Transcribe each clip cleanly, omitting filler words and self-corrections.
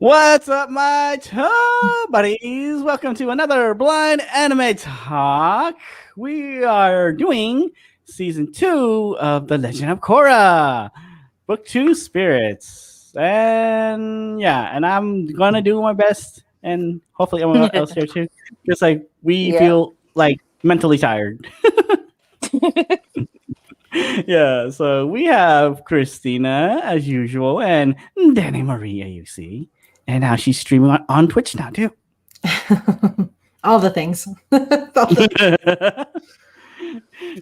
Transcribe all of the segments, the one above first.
What's up, my toe buddies? Welcome to another Blind Anime Talk. We are doing season 2 of The Legend of Korra, book 2 Spirits. And yeah, and I'm gonna do my best, and hopefully everyone else here too, because like we Yep. feel like mentally tired. Yeah, so we have Christina as usual, and Danny Marie AUC, and now she's streaming on Twitch now too. All the things.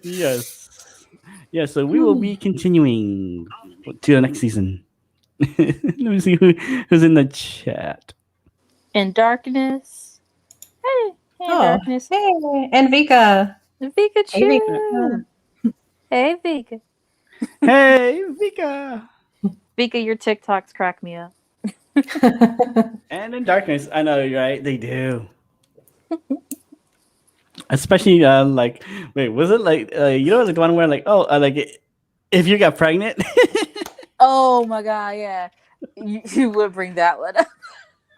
Yes. Yeah, so we will be continuing to the next season. Let me see who's in the chat. In darkness. Hey, darkness. Hey, and Vika. Vika, Hey, Vika. Hey, Vika. Hey, Vika. Vika, your TikToks crack me up. And in darkness, I know, right? They do. Especially like, wait, was it like like the one where like, like if you got pregnant? Oh my god, yeah. You would bring that one up.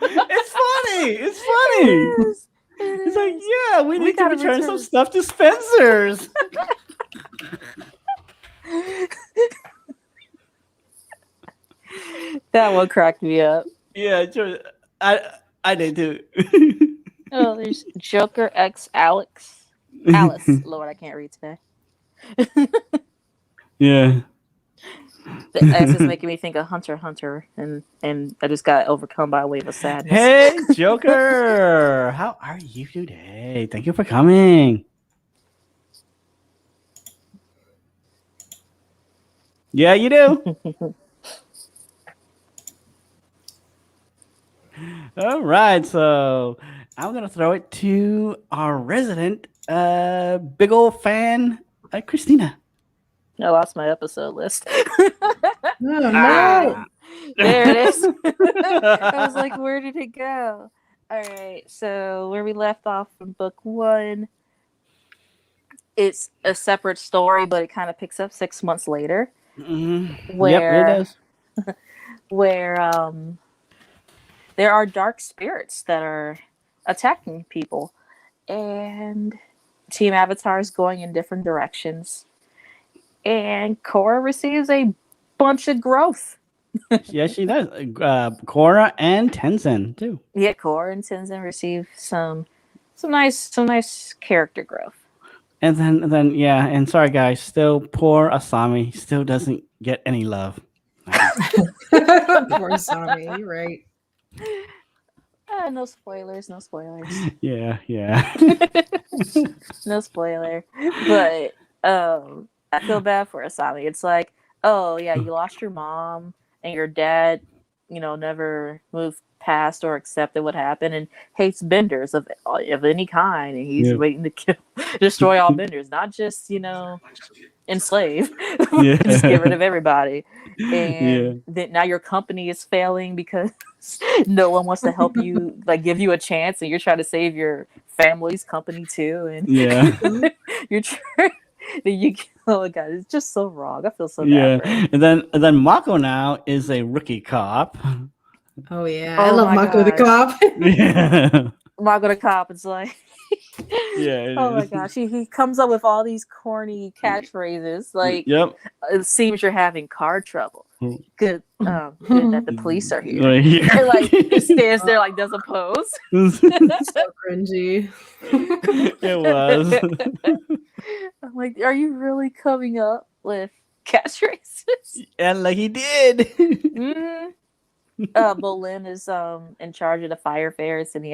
It's funny. It's funny. It's like, yeah, we need to return some stuff to Spencer's. That one cracked me up. Yeah, sure. I did too. Oh, there's Joker X Alex. Alice. Lord, I can't read today. Yeah. The X is making me think of Hunter x Hunter, and I just got overcome by a wave of sadness. Hey, Joker! How are you today? Thank you for coming. Yeah, you do. All right, so I'm gonna throw it to our resident big old fan, Christina. I lost my episode list. Oh, no. There it is. I was like, where did it go? All right, so where we left off from book 1, it's a separate story, but it kind of picks up 6 months later. Mm-hmm. Where, yep, it does. Where there are dark spirits that are attacking people, and Team Avatar is going in different directions. And Korra receives a bunch of growth. Yeah, she does. Korra and Tenzin too. Yeah, Korra and Tenzin receive some nice character growth. And then yeah, and sorry guys, still poor Asami still doesn't get any love. Poor Asami, you're right. No spoilers. Yeah. No spoiler. But I feel bad for Asami. It's like, oh yeah, you lost your mom and your dad, never moved past or accepted what happened and hates benders of any kind, and he's waiting to destroy all benders, not just enslave. Just get rid of everybody. And then now your company is failing because no one wants to help you, like give you a chance, and you're trying to save your family's company too, and you're trying. Oh my god, it's just so wrong. I feel so bad. For him. And then Mako now is a rookie cop. Oh yeah, I love Mako the cop. Yeah, Mako the cop is like, yeah. Oh my gosh, he comes up with all these corny catchphrases like, yep. It seems you're having car trouble. Good that the police are here. Right here. And like he stands there like does a pose. So cringy. It was. I'm like, are you really coming up with catchphrases? And like he did. Mm-hmm. Bolin is in charge of the fire fairs, and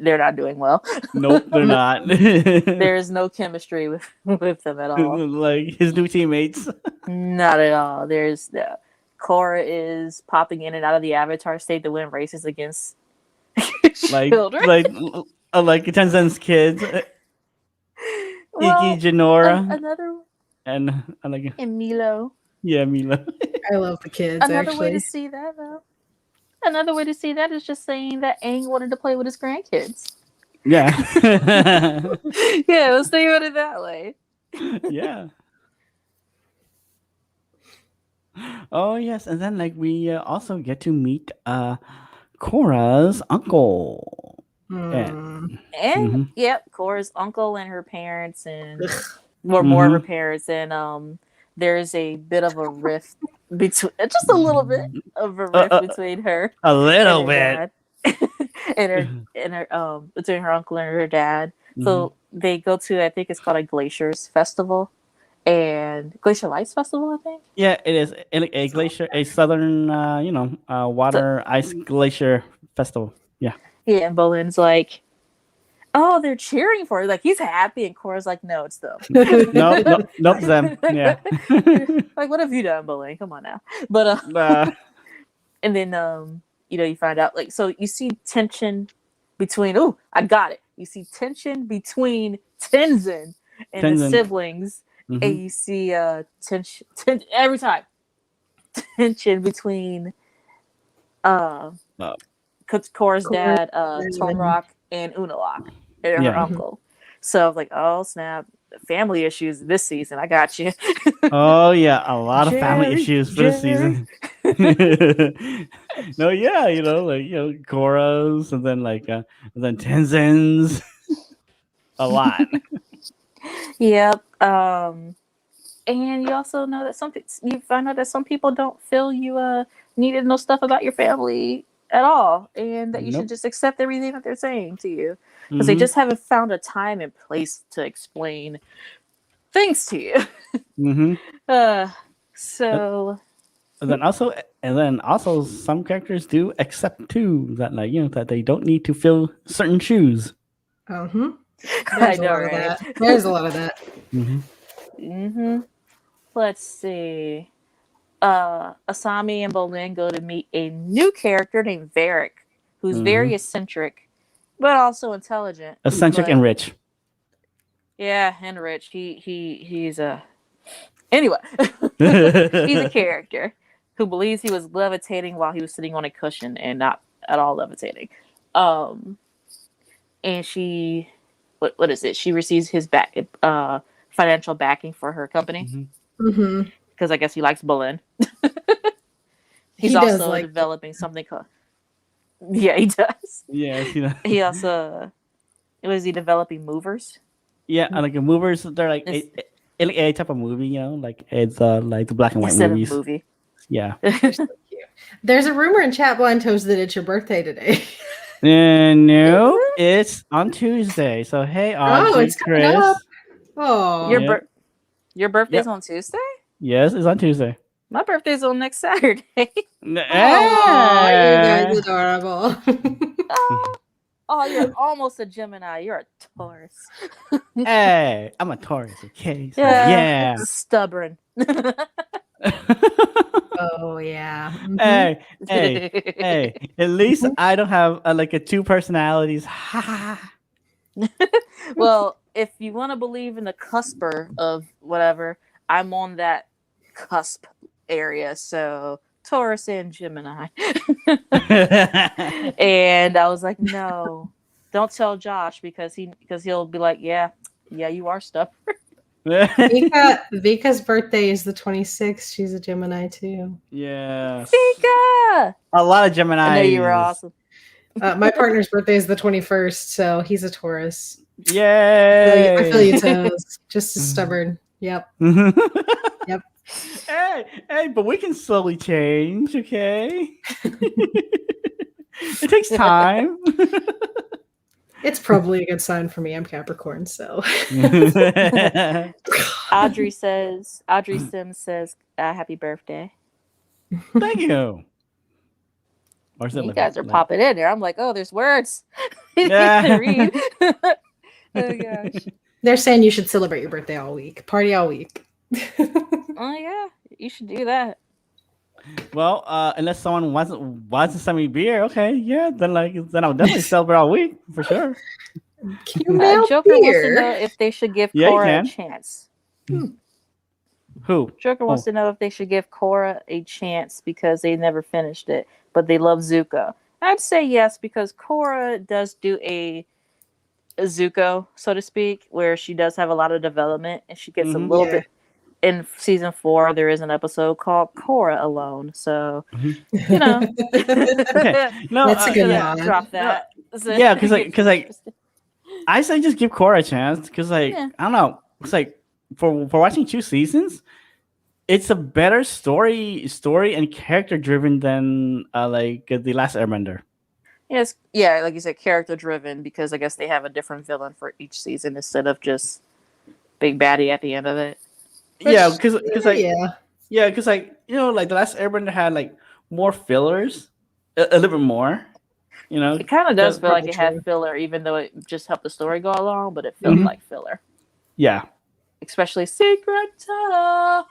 they're not doing well. Nope, they're not. There's no chemistry with them at all. Like his new teammates. Not at all. Korra is popping in and out of the Avatar state to win races against children. like Tenzin's kids. Iki, Janora, and Milo. Yeah, Milo. I love the kids. Another way to see that, though. Another way to see that is just saying that Aang wanted to play with his grandkids. Yeah. Yeah, let's think about it that way. Yeah. Oh yes, and then like we also get to meet Korra's uncle. Hmm. And Mhm. yep, Cora's uncle and her parents, and Ugh. more of her parents, and there's a bit of a rift between, just a little bit of a Uh, rift uh, between her a and little her bit. dad, and her between her uncle and her dad. Mhm. So they go to, I think it's called a Glaciers Festival and Glacier Lights Festival, I think. Yeah, it is a glacier, a southern, So water ice glacier festival. Yeah. yeah, and Bolin's like, oh, they're cheering for her. Like, he's happy, and Cora's like, no, it's them. Nope, nope, nope, them. Yeah. Like, what have you done, Bolin? Come on now. But uh, and then you find out, like, so you see tension between, oh, I got it. You see tension between Tenzin and his Tenzin. siblings, and Mhm. you see tension every time. Tension between uh Uh, Korra's Korra dad, and- Tomrock, and Unalak, and her Yeah. uncle. So I was like, oh snap, family issues this season. I got you. Oh yeah, a lot of family Jerry, issues for this Jerry. season. No, yeah, Korras and then and then Tenzin's. A lot. Yep. And you also know that you find out that some people don't feel you need to know stuff about your family at all, and that you should Nope. just accept everything that they're saying to you because they Mhm. just haven't found a time and place to explain things to you. Mhm. Uh, And so and then also some characters do accept too that that they don't need to fill certain shoes. Uh-huh. I There's a know, lot of right? that. There's a lot of that. Mhm. Mm-hmm. Let's see. Asami and Bolin go to meet a new character named Varric, who's very Mhm. eccentric, but also intelligent. Eccentric But and rich. yeah, and rich. He's a anyway. He's a character who believes he was levitating while he was sitting on a cushion and not at all levitating. Um, and she, what is it? She receives his financial backing for her company Mhm. Mm-hmm. because I guess he likes Bolin. He's He does also like developing something called. Yeah, he does. Yes, He also was he developing movers? yeah, and like the movers, they're like Ins- a type of movie, like it's like the black and white instead of movies. movie. Yeah. They're so cute. There's a rumor in Chat Blind Toast that it's your birthday today. And no, Is it's on Tuesday. So hey, Oh, Audrey, it's coming Chris. up. it? Oh, Yep. Your birthday's Yep. on Tuesday? Yes, it's on Tuesday. My birthday's on next Saturday. oh, you guys Eh. adorable. Oh, you're almost a Gemini. You're a Taurus. Hey, I'm a Taurus, okay? So Yeah. Stubborn. Oh yeah. Mhm. hey. At least I don't have like a two personalities. Well, if you want to believe in the cusper of whatever, I'm on that cusp area. So Taurus and Gemini. And I was like, no, don't tell Josh because he'll be like, yeah, you are stubborn. Vika's birthday is the 26th. She's a Gemini too. Yes. Vika! A lot of Gemini. I know you were awesome. My partner's birthday is the 21st, so he's a Taurus. Yay. I feel you, Toes. Just as stubborn. Yep. Yep. Hey, but we can slowly change, okay? It takes time. It's probably a good sign for me. I'm Capricorn, so. Audrey Sims says, happy birthday. Thank you. Or is it You like- guys are like- popping in there. I'm like, oh, there's words Yeah. to read. Oh gosh. They're saying you should celebrate your birthday all week. Party all week. Oh yeah, you should do that. Well, unless someone wants to send me beer, okay, yeah, then I'll definitely celebrate all week for sure. Can you mail Joker wants to beer? know if they should give Yeah, you Korra a can. chance. Who? Joker wants to know if they should give Korra a chance because they never finished it, but they love Zuko. I'd say yes because Korra does do a Zuko, so to speak, where she does have a lot of development and she gets a Mhm. little Yeah. bit in season 4, there is an episode called Korra Alone. So, Mhm. you know, Okay, no, That's a good yeah, one. drop no, that. So yeah, it because gets more interesting. I say just give Korra a chance because Yeah. I don't know, it's like for watching 2 seasons, it's a better story and character driven than the Last Airbender. Yes, yeah, like you said, character driven because I guess they have a different villain for each season instead of just big baddie at the end of it. Yeah, Which, because yeah. like the Last Airbender had like more fillers, a little bit more, you know. It kind of does 'cause- feel like Probably it had true. filler, even though it just helped the story go along, but it felt Mhm. like filler. Yeah. Especially Secret Tunnel.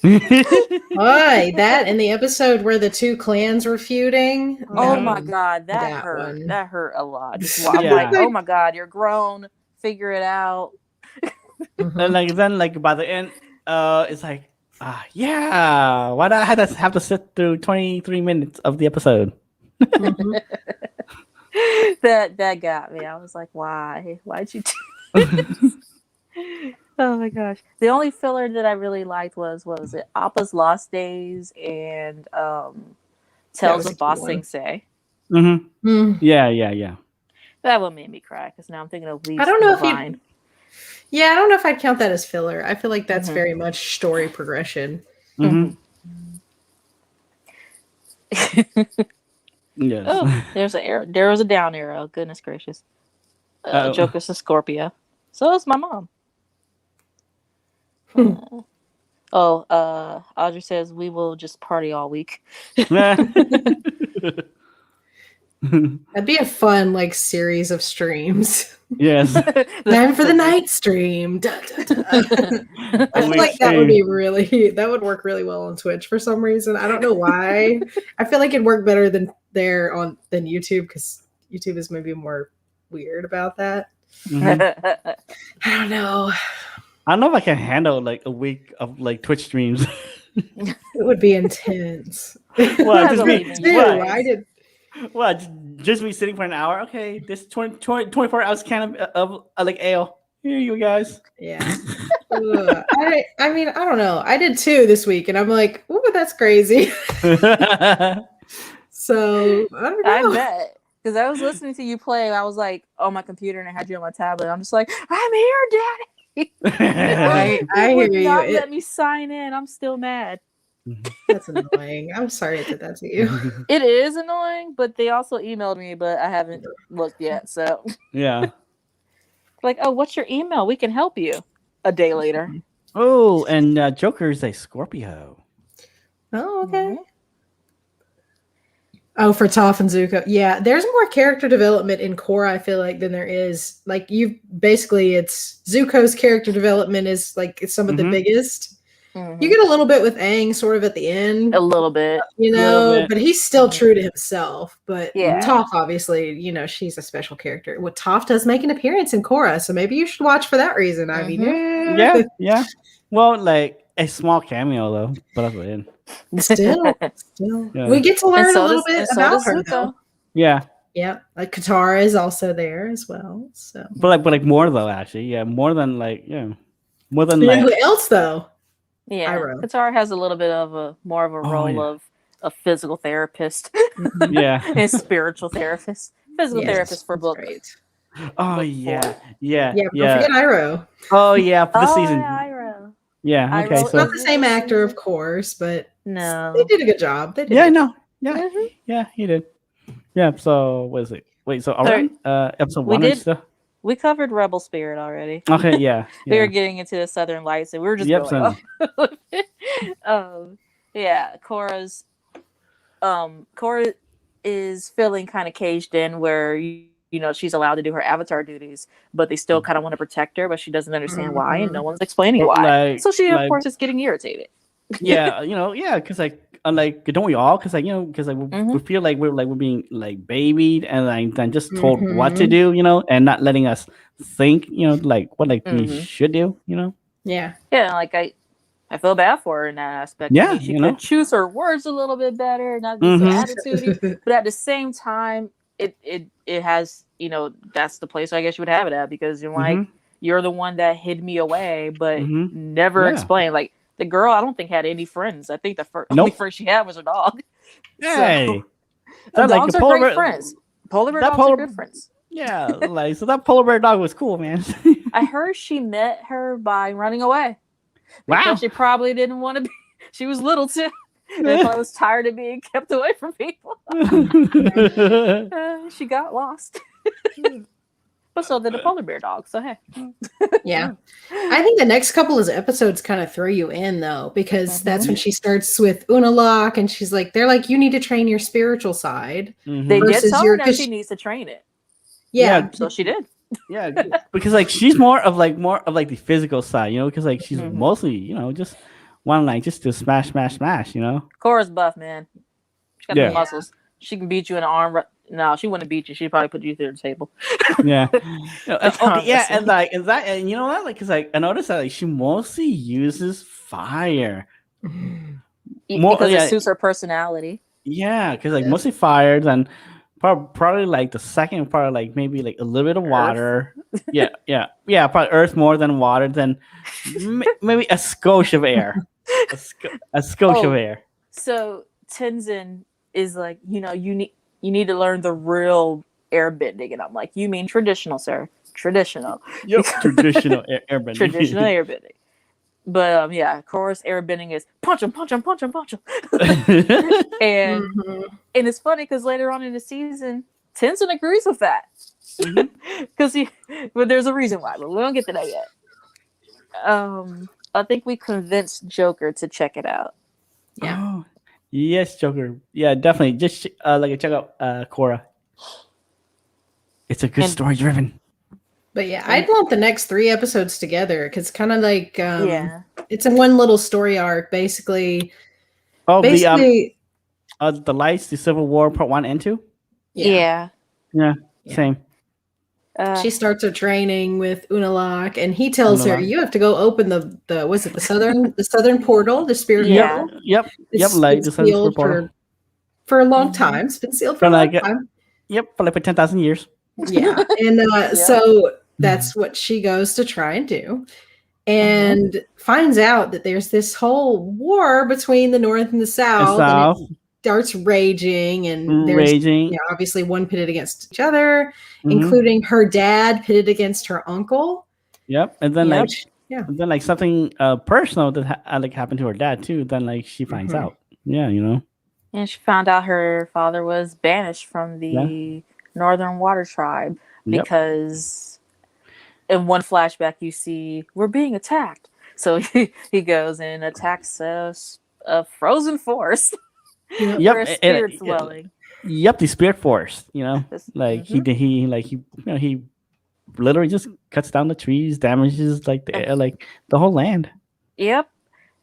Boy, that and the episode where the two clans were feuding. Oh Yeah. my god, that That hurt. one. That hurt a lot. I'm Yeah. like, oh my god, you're grown. Figure it out. Mhm. And like then like by the end, it's like yeah, why did I have to sit through 23 minutes of the episode? Mhm. that got me. I was like, why? Why'd you do Oh my gosh. The only filler that I really liked was what was it? Appa's Lost Days and Tales was a of good Boss one. Sing Se. Mm-hmm. Mm. Yeah. That one made me cry because now I'm thinking of Leaf I don't know if Divine. Yeah, I don't know if I'd count that as filler. I feel like that's Mhm. very much story progression. Mm-hmm. Yes. Oh, there's an arrow. There was a down arrow. Goodness gracious. Uh-oh. Joker's a Scorpio. So is my mom. Audrey says we will just party all week. That'd be a fun like series of streams. Yes. Time for the night stream. Da, da, da. I feel like that would be that would work really well on Twitch for some reason. I don't know why. I feel like it'd work better than YouTube because YouTube is maybe more weird about that. Mhm. I don't know. I don't know if I can handle like a week of like Twitch streams. It would be intense. Well, I just believe me. in you What? guys. I did. Well, just me sitting for an hour. Okay, this 24 ounce can of like ale. Here you guys. Yeah. Ugh. I mean, I don't know. I did 2 this week, and I'm like, ooh, that's crazy. So I don't I know. bet. Because I was listening to you play, I was like on my computer and I had you on my tablet. I'm just like, I'm here, Daddy. I You would hear you. not let me sign in. I'm still mad. That's annoying. I'm sorry I did that to you. It is annoying, but they also emailed me, but I haven't looked yet. So, Yeah. like, oh, what's your email? We can help you. A day later. Oh, and Joker is a Scorpio. Oh, okay. Oh, for Toph and Zuko. Yeah, there's more character development in Korra, I feel like, than there is. Like, it's Zuko's character development is like some of the Mhm. biggest. Mhm. You get a little bit with Aang sort of at the end, A little bit. you little know, bit. but he's still true to himself. But Yeah. Toph, obviously, she's a special character. Well, Toph does make an appearance in Korra, so maybe you should watch for that reason, Ivy. Yeah. Well, like a small cameo though, but that's it. Still. Yeah. We get to learn a little bit and so about does her, Zuko. though. Yeah, Yeah, like Katara is also there as well. So, but like more though, actually. Yeah, more than more than you know like. who else though? Yeah. Iroh. Katara has a little bit of more of a role yeah. of a physical therapist Yeah. and spiritual therapist. Physical Yes, therapist for that's book. right. Oh Book yeah. 4. Yeah. Yeah, don't forget Iroh. Oh yeah, for the season. Yeah, Iroh. Yeah. Okay. Iroh It's So not the same actor, of course, but No. they did a good job. They did. yeah, I it. know. Yeah. Mhm. Yeah, he did. Yeah. So what is it? Wait. So already episode We 1 did- and stuff. We covered Rebel Spirit already. Okay. Yeah. We were Yeah. getting into the Southern Lights, and we were just Yep, going off. Yeah, Korra is feeling kind of caged in, where she's allowed to do her Avatar duties, but they still kind of want to protect her, but she doesn't understand why, and no one's explaining why. Like- So she, of like- course, is getting irritated. Yeah. Because don't we all? Because we feel like we're being like babied and like then just told what to do, and not letting us think, like what we Mhm. should do, Yeah. Yeah, like I feel bad for her in that aspect. Yeah, I mean, she you know. could choose her words a little bit better, not be so Mhm. attitude. But at the same time, it has, that's the place I guess you would have it at, because you're like, Mhm. you're the one that hid me away, but Mhm. never Yeah. explained. Like, The girl, I don't think had any friends. I think the only Nope. friend she had was her dog. Hey, So That, like, dogs the are polar great bear- friends. Polar bear that dogs polar- are good friends. yeah, like so that polar bear dog was cool, man. I heard she met her by running away because Wow. she probably didn't want to be. She was little too. And probably was tired of being kept away from people. She got lost. But so did the polar bear dog. So hey. Yeah. I think the next couple of episodes kind of throw you in though, because that's when she starts with Unalak and she's like, they're like, you need to train your spiritual side. Mhm. They did Versus tell your- her that she needs to train it. Yeah. So she did. Yeah, because like she's more of like the physical side, you know, because like she's Mhm. mostly, you know, just just to smash, you know. Cora's buff, man. She got Yeah. the muscles. She can beat you in an arm. No, she wouldn't beat you. She'd probably put you through the table. Yeah. Arm Yeah, wrestling. and you know what? Like, cause like I noticed that like she mostly uses fire. Because it suits her personality. Yeah, because like mostly fire, then probably like the second part, like maybe like a little bit of water. yeah. Probably earth more than water, then maybe a skosh of air. A skosh of air. So Tenzin is like, you need to learn the real airbending, and I'm like, you mean traditional, sir? Traditional. Yep, traditional airbending. Traditional airbending. But yeah, Korra's airbending is punch him. And and it's funny because later on in the season, Tenzin agrees with that. Because but there's a reason why, but we don't get to that yet. I think we convinced Joker to check it out. Yeah. Oh, yes, Joker. Yeah, definitely. Just check out Korra. It's a good story driven. But yeah, I'd lump the next 3 episodes together because kind of like Yeah. it's in one little story arc, basically. Oh, Basically, the Lights, the Civil War, part 1 and 2. Yeah. Same. She starts her training with Unalak, and he tells her, "You have to go open the was it the southern portal, the spirit portal." Yep. Like the sealed portal. for a long time. It's been sealed for a long time. Yep, for like 10,000 years. Yeah, and so that's what she goes to try and do, and finds out that there's this whole war between the North and the South, and it starts raging, and there's obviously one pitted against each other, including her dad pitted against her uncle. Yep, and then and then something personal that happened to her dad too. Then like she finds out. Yeah, you know. And she found out her father was banished from the Northern Water Tribe because in one flashback you see we're being attacked. So he goes and attacks a frozen forest. Where a spirit's dwelling. Yep, the spirit forest. You know, like he he literally just cuts down the trees, damages like the air, like the whole land. Yep,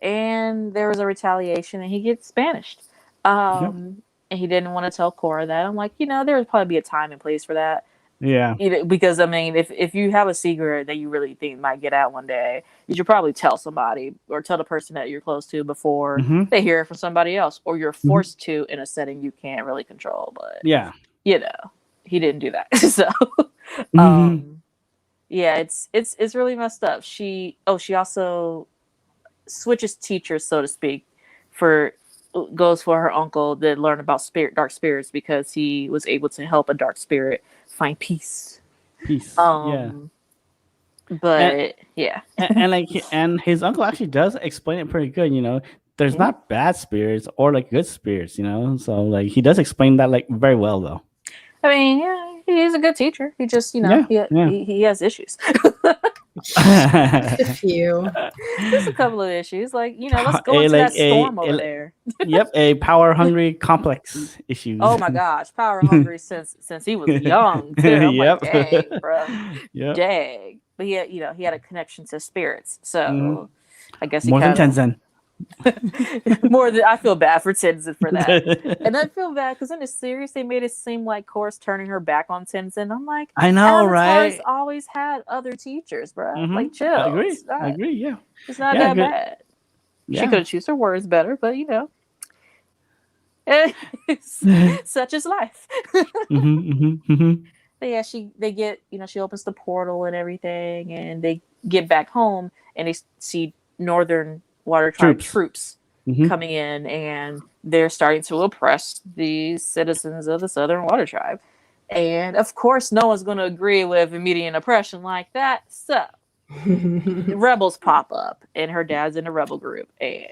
and there was a retaliation, and he gets banished. And he didn't want to tell Korra that. I'm like, there would probably be a time and place for that. Yeah. Because I mean, if you have a secret that you really think might get out one day, you should probably tell somebody or tell the person that you're close to before they hear it from somebody else, or you're forced to in a setting you can't really control. But he didn't do that. So it's really messed up. She also switches teachers, so to speak, goes for her uncle to learn about dark spirits because he was able to help a dark spirit find peace. But and his uncle actually does explain it pretty good. You know, there's not bad spirits or like good spirits. You know, so like he does explain that like very well though. I mean, he's a good teacher. He just he has issues. A few. Just a couple of issues. Like, let's go into that storm over there. Yep, a power hungry complex issue. Oh my gosh, power hungry since he was young too. I'm like, dang, bro. Dang. But he had a connection to spirits. So I guess more than Tenzin. More than I feel bad for Tenzin for that. And I feel bad because in the series they made it seem like Korra's turning her back on Tenzin. I'm like, I know, Avatar's always had other teachers, bro. Like, chill. I agree. Yeah, it's not that bad. She could have chosen her words better, but such is life. But yeah, they get she opens the portal and everything, and they get back home and they see Northern Water Tribe Troops. troops Mhm. coming in, and they're starting to oppress the citizens of the Southern Water Tribe. And of course, no one's going to agree with immediate oppression like that. So the rebels pop up, and her dad's in a rebel group, and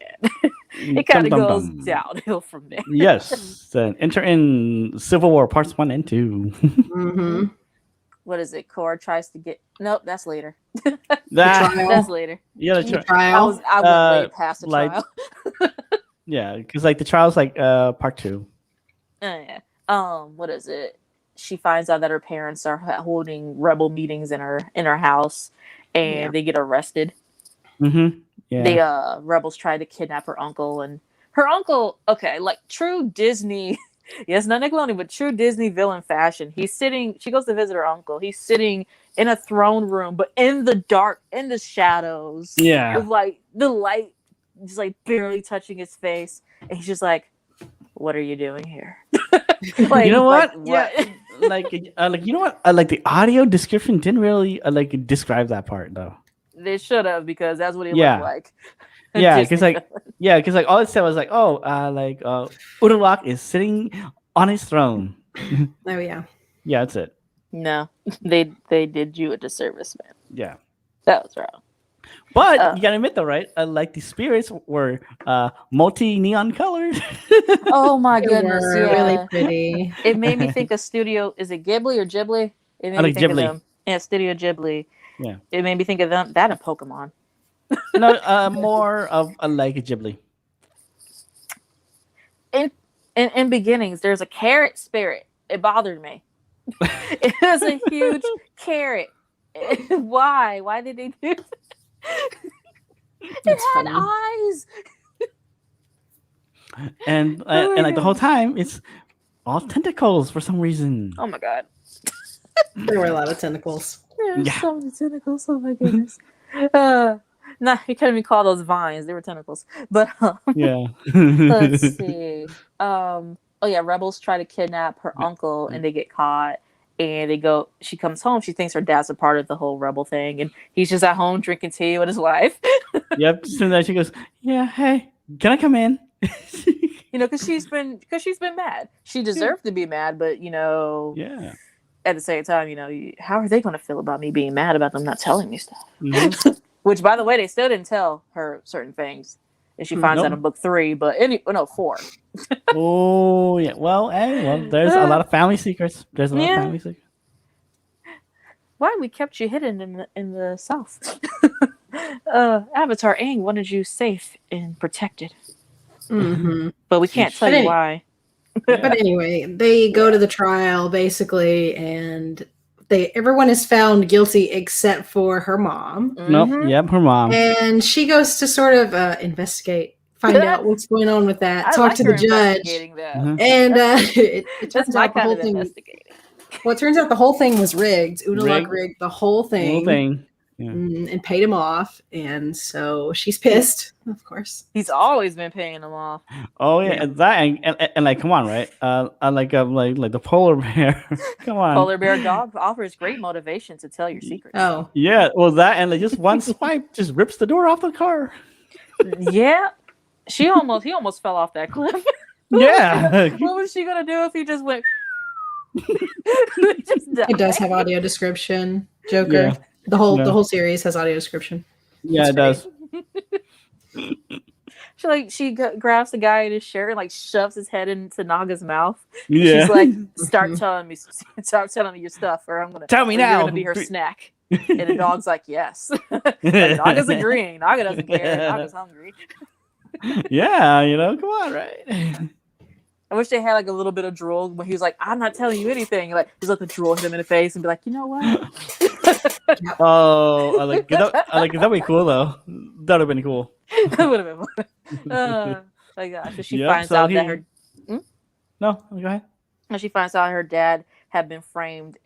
it kind Dum, of dum, goes dum. downhill from there. Yes. Then enter in Civil War Parts 1 and 2. Mhm. What is it? Korra tries to get. Nope, that's later. That, trial. That's later. yeah, the The tri- I trial. went way past the like- trial. yeah, because like the trial's like part 2. Yeah. What is it? She finds out that her parents are holding rebel meetings in her house, and Yeah. they get arrested. Mm-hmm. Yeah. The rebels try to kidnap her uncle, and her uncle, okay, like true Disney, yes, not Nickelodeon, but true Disney villain fashion. She goes to visit her uncle. He's sitting in a throne room, but in the dark, in the shadows, Yeah. with like the light just like barely touching his face, and he's just like, "What are you doing here?" Like, You know what? Like, Yeah. like you know what? Like the audio description didn't really like describe that part though. They should have, because that's what he Yeah. looked like. Yeah, Disney because like all it said was like, oh, Udalak is sitting on his throne. Oh yeah. Yeah, that's it. No, they did you a disservice, man. Yeah. That was wrong. But you gotta admit though, right? Like the spirits were multi neon colors. Oh my They goodness, were yeah. really pretty. It made me think of Studio. Is it Ghibli or Ghibli? It made I me like think Ghibli. of them. Yeah, Studio Ghibli. Yeah. It made me think of them. That and Pokemon. No, more of like a Ghibli. In beginnings, there's a carrot spirit. It bothered me. It was a huge carrot. Why? Why did they do that? It That's had funny. eyes. And like the whole time, it's all tentacles for some reason. Oh my god. There were a lot of tentacles. There's Yeah. so many tentacles. Oh my goodness. Nah, you couldn't even call those vines. They were tentacles. But Yeah. let's see. Oh yeah, rebels try to kidnap her uncle, and they get caught. And they go. She comes home. She thinks her dad's a part of the whole rebel thing, and he's just at home drinking tea with his wife. Yep. So then she goes, "Yeah, hey, can I come in?" You know, because she's been mad. She deserved to be mad, but Yeah. at the same time, how are they going to feel about me being mad about them not telling me stuff? Mhm. Which, by the way, they still didn't tell her certain things, and she finds Nope. out in book 3. But 4. Oh yeah. Well, there's a lot of family secrets. There's a lot Yeah. of family secrets. Why we kept you hidden in the South? Avatar Aang wanted you safe and protected, Hmm. but we can't tell But you any- why. But anyway, they go to the trial basically, and everyone is found guilty except for her mom, Nope. Mhm. Yep. Her mom. and she goes to sort of investigate, find out what's going on with that, I talk like to her the judge, investigating that. Mhm. and it That's turns my out the kind whole of thing. investigating. Well, it turns out the whole thing was rigged. Udalak Rigged. rigged the whole The whole thing, thing. Yeah. and paid him off, and so she's pissed, of course. He's always been paying them off. Oh yeah, Yeah. and that and like, come on, right? Like the polar bear. Come on. Polar bear dog offers great motivation to tell your secrets. Oh, Yeah. Well, that and like just one swipe just rips the door off the car. Yeah, he almost fell off that cliff. Yeah. What was she gonna do if he just went? Just it does have audio description. Joker. Yeah. The whole No. series has audio description. Yeah, it does. She grabs the guy in his shirt and like shoves his head into Naga's mouth. Yeah. She's like, start telling me your stuff, or I'm gonna Tell me or now. You're gonna be her snack. And the dog's like, yes. But Naga's agreeing. Naga doesn't care. Naga's hungry. Yeah, come on, right? I wish they had like a little bit of drool when he was like, I'm not telling you anything. Like, just let the drool hit him in the face and be like, you know what? Oh, that'd be cool though. That'd have been cool. That would have been fun. My gosh. So she Yep, finds so out he- that her No, go ahead. when she finds out her dad had been framed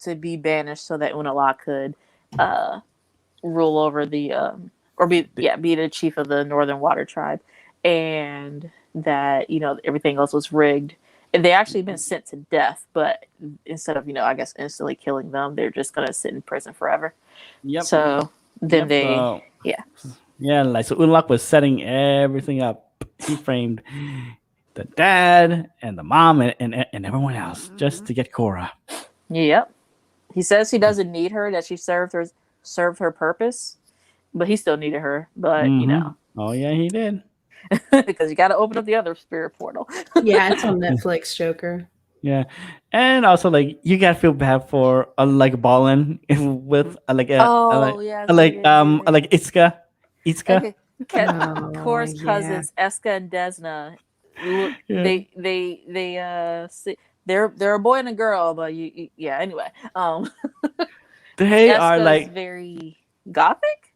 to be banished so that Unalaq could rule over the be the chief of the Northern Water Tribe, and that everything else was rigged. And they actually been sent to death, but instead of I guess instantly killing them, they're just gonna sit in prison forever. Yep. So then Yep, yeah. Yeah, like so Unlock was setting everything up. He framed the dad and the mom and everyone else just to get Korra. Yep. He says he doesn't need her, that she served her purpose, but he still needed her. But Oh yeah, he did. because you got to open up the other spirit portal. Yeah, it's on Netflix, Joker. Yeah, and also like you gotta feel bad for like Ballin with Yes, yeah. like Itsuka. Okay. Oh, Korra's yeah. cousins, Eska and Desna, Yeah. they're a boy and a girl, but yeah. Anyway, They are Eska's like very gothic.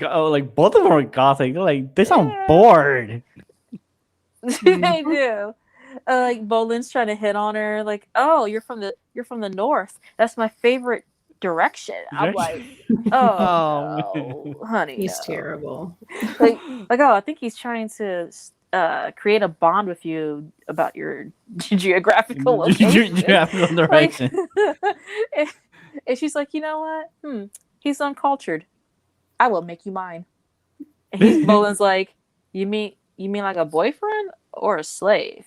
like both of them are gothic. They're like they sound Yeah. bored. They do. Like Bolin's trying to hit on her, like, "Oh, you're from the north. That's my favorite direction." I'm like, "Oh no, honey, He's no." terrible. like, oh, I think he's trying to create a bond with you about your geographical location. Geographical Like, direction. and she's like, "You know what? He's uncultured. I will make you mine." And Bolin's like, You mean like a boyfriend or a slave?"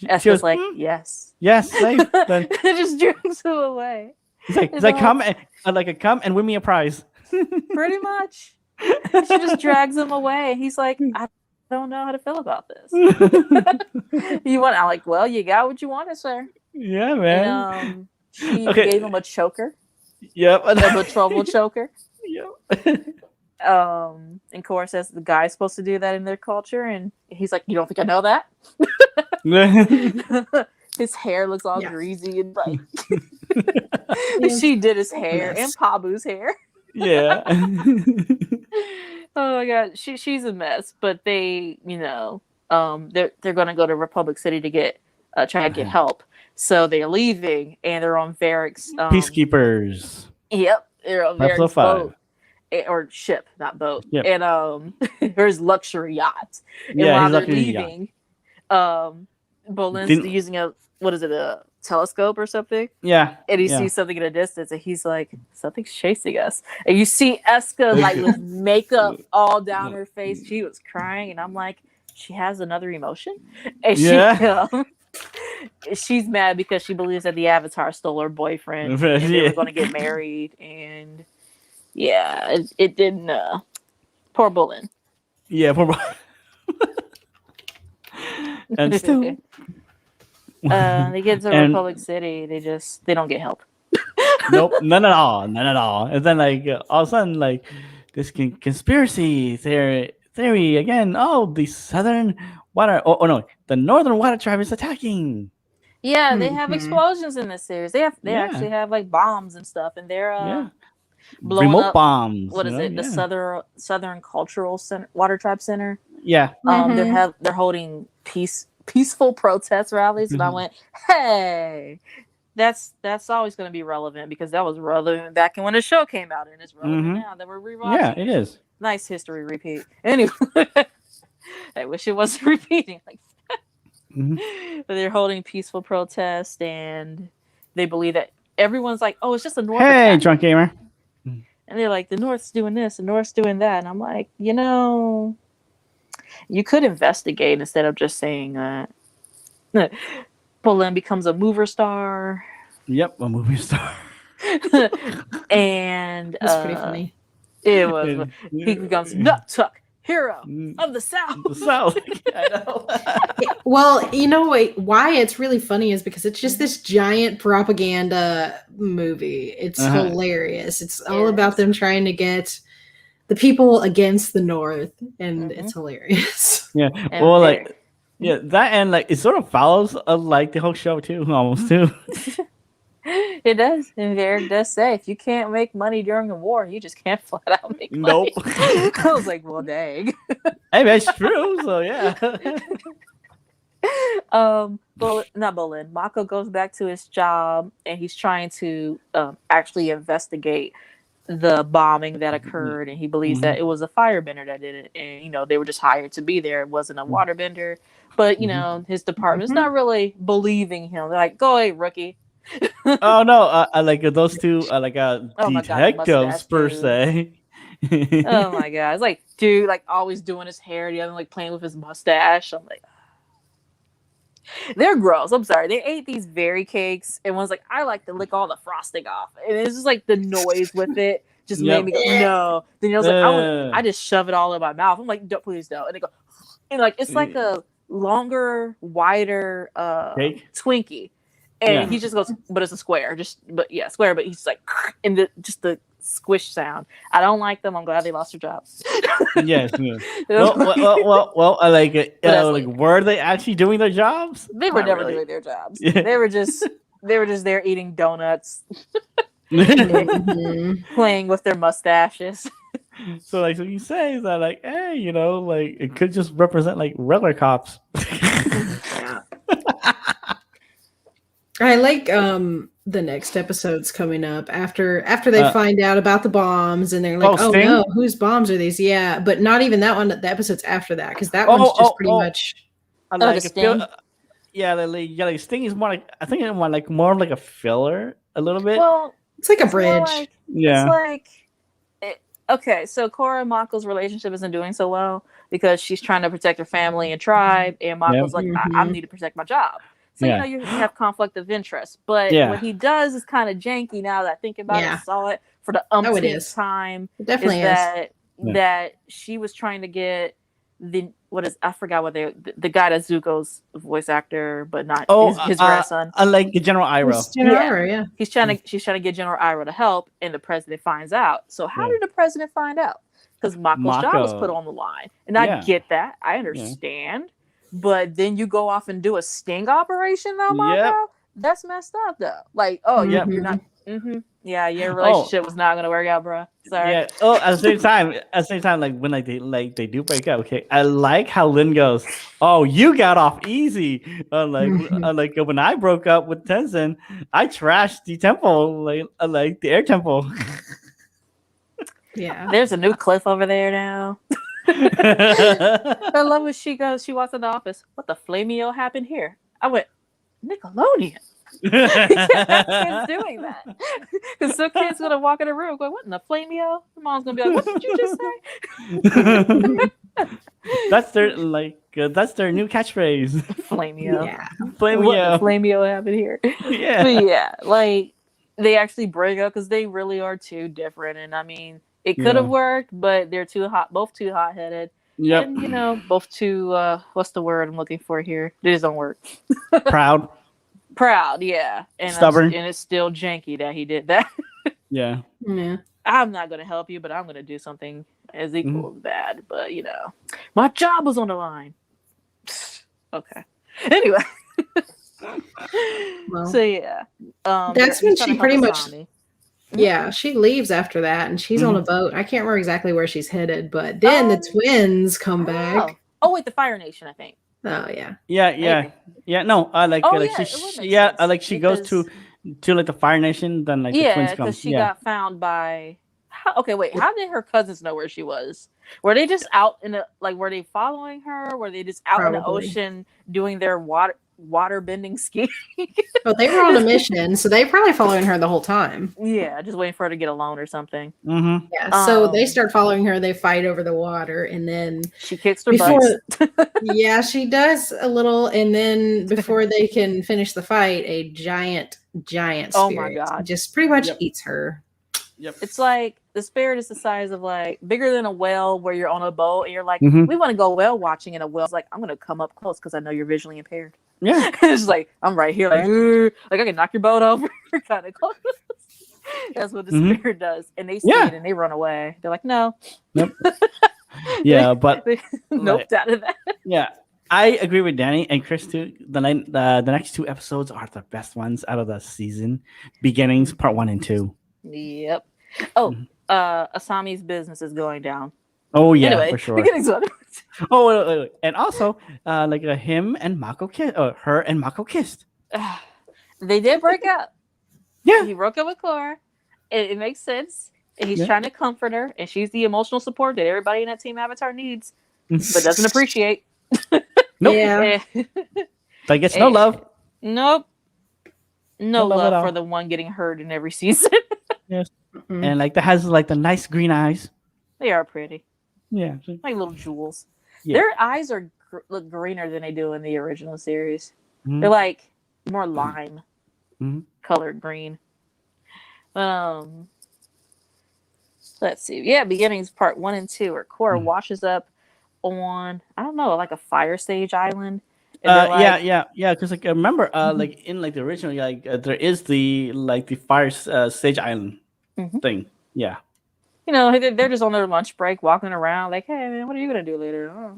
Esther's like, "Yes." Yes, slave. Then It just drags him away. he's like come and win me a prize. Pretty much. She just drags him away. He's like, "I don't know how to feel about this." I'm like, "Well, you got what you wanted, sir." Yeah, man. And she gave him a choker, Yep. a betrothal choker. Yep. And Korra says the guy's supposed to do that in their culture, and he's like, "You don't think I know that?" His hair looks all greasy and bright. She did his hair and Pabu's hair. Yeah. Oh my god, she's a mess. But they, they're gonna go to Republic City to try to get help. So they're leaving, and they're on Varric's Peacekeepers. Yep, they're on Varric's boat. Or ship, not boat. Yep. And his luxury yacht. And while they're leaving, Bolin's using a telescope or something? Yeah. And he sees something in the distance, and he's like, "Something's chasing us." And you see Eska like with makeup all down her face. She was crying, and I'm like, she has another emotion. And she's mad because she believes that the Avatar stole her boyfriend, and they were going to get married, and yeah, it didn't. Poor Bolin. Yeah, poor Bolin. And still, they get to Republic City. They don't get help. Nope, none at all. And then like all of a sudden, like this conspiracy theory again. Oh, the southern water. Oh no, the northern water tribe is attacking. Yeah, they have explosions in this series. They actually have like bombs and stuff, and they're blowing remote up, bombs. What is it? The Southern Cultural Center, Water Tribe Center. Yeah. They're holding peaceful protest rallies, and I went, "Hey, that's always going to be relevant because that was relevant back when the show came out, and it's relevant now that we're rewatching." Yeah, it is. Nice history repeat. Anyway, I wish it wasn't repeating like that. But they're holding peaceful protest, and they believe that everyone's like, "Oh, it's just a North." Hey, drunk gamer. And they're like, "The North's doing this, the North's doing that," and I'm like, you could investigate instead of just saying that. Bolin becomes a mover star. Yep, a movie star. And that's pretty funny. It was. He becomes Nut-Tuck, hero of the South. The South. I know. Well, why it's really funny is because it's just this giant propaganda movie. It's hilarious. It's all about them trying to get the people against the North, and it's hilarious. Yeah. And well, like, that and like it sort of follows like the whole show too, almost too. It does, and Varric does say, if you can't make money during a war, you just can't flat out make money. Nope. I was like, well, dang. Hey, that's true. So yeah. Not Bolin. Mako goes back to his job, and he's trying to actually investigate the bombing that occurred, and he believes that it was a firebender that did it, and they were just hired to be there. It wasn't a waterbender, but his department's not really believing him. They're like, "Go away, rookie." Oh no! Like those two, detectives per dude. se. Oh my god, it's like dude, like always doing his hair, the other like playing with his mustache. I'm like, they're gross. I'm sorry. They ate these berry cakes, and one's like, I like to lick all the frosting off, and it's just like the noise with it just made me go no. Then I was like, I just shove it all in my mouth. I'm like, don't, please don't. And they go, and like it's like a longer, wider Twinkie, and he just goes, but it's a square, square. But he's like, and just the squish sound. I don't like them. I'm glad they lost their jobs. Yes. Well. I like it. Like, were they actually doing their jobs? They were never doing their jobs. They were just there eating donuts, playing with their mustaches. So like, so you say is that like, hey, like it could just represent like regular cops. I like the next episodes coming up after they find out about the bombs and they're like, oh no, whose bombs are these? Yeah, but not even that one. The episodes after that, because that one's just pretty much. Like Sting. Like Sting is more like, I think it's more like a filler a little bit. Well, it's like a bridge. It's like okay, so Korra and Mako's relationship isn't doing so well because she's trying to protect her family and tribe, and Mako's like, I need to protect my job. So, you have conflict of interest. But what he does is kind of janky now that I think about it. I saw it for the umpteenth time. It definitely is. That she was trying to get I forgot what the guy that's Zuko's voice actor, but not his grandson. Like General Iroh. She's trying to get General Iroh to help, and the president finds out. So how did the president find out? Because Mako's job was put on the line. And I get that. I understand. But then you go off and do a sting operation though, Mako? That's messed up though. Like, you're not your relationship was not gonna work out, bro. Sorry. Yeah. Oh, at the same time, like when they do break up, okay. I like how Lin goes, oh, you got off easy. Like when I broke up with Tenzin, I trashed the temple, like the air temple. Yeah. There's a new cliff over there now. I love when she walks in the office. What the flameo happened here? I went, Nickelodeon. Kids doing that. Because some kid's gonna walk in the room going, what in the flameo? The mom's gonna be like, what did you just say? That's their new catchphrase. Flameo. Yeah. Flameo. What the flameo happened here? Yeah. But yeah, like they actually break up because they really are too different. And I mean, it could have worked, but they're both too hot-headed. Yep. And, both too, what's the word I'm looking for here? They just don't work. Proud, yeah. And stubborn. And it's still janky that he did that. Yeah. I'm not going to help you, but I'm going to do something as equal as bad. But, my job was on the line. Okay. Anyway. Well, so, yeah. That's when she pretty much... Yeah, she leaves after that, and she's on a boat. I can't remember exactly where she's headed, but then the twins come back. Oh, wait, the Fire Nation, I think. Oh, yeah. Yeah. No, she goes to like the Fire Nation, then like the twins come. Because she got found by. How did her cousins know where she was? Were they just out in the were they following her? Were they just out in the ocean doing their water bending ski? Well, they were on a mission, so they probably following her the whole time. Yeah, just waiting for her to get a loan or something. Mm-hmm. Yeah, so they start following her. They fight over the water, and then she kicks her butt. Yeah, she does a little, and then before they can finish the fight, a giant spirit oh my god, just pretty much eats her. Yep. It's like the spirit is the size of bigger than a whale, where you're on a boat and you're like, we want to go whale watching, and a whale's like, I'm gonna come up close because I know you're visually impaired. Yeah. It's like, I'm right here, like I can knock your boat over kind of close. That's what the spirit does. And they see it and they run away. They're like, no. Nope. Yeah, but nope, out of that. Yeah. I agree with Danny and Chris too. The next two episodes are the best ones out of the season. Beginnings, part 1 and 2. Yep. Oh, Asami's business is going down. Oh yeah, anyway, for sure. Beginnings one. Oh, wait. And also, him and Mako kissed. Her and Mako kissed. They did break up. Yeah, he broke up with Korra. It makes sense. And he's trying to comfort her, and she's the emotional support that everybody in that Team Avatar needs, but doesn't appreciate. Nope. Yeah. Like gets no love. Nope. No love for the one getting hurt in every season. Yes. And that has the nice green eyes. They are pretty, Yeah. like little jewels. Yeah. Their eyes are look greener than they do in the original series. Mhm. They're like more lime Mhm. colored green. Um, let's see. Yeah, beginnings part 1 and 2, where Korra washes up on, I don't know, like a fire stage island, and they're Yeah, like, yeah. Because like I remember, like in like the original, like there is the like the fire stage island Mhm. thing. Yeah. you know, they're just on their lunch break, walking around, like, hey man, what are you gonna do later? Oh,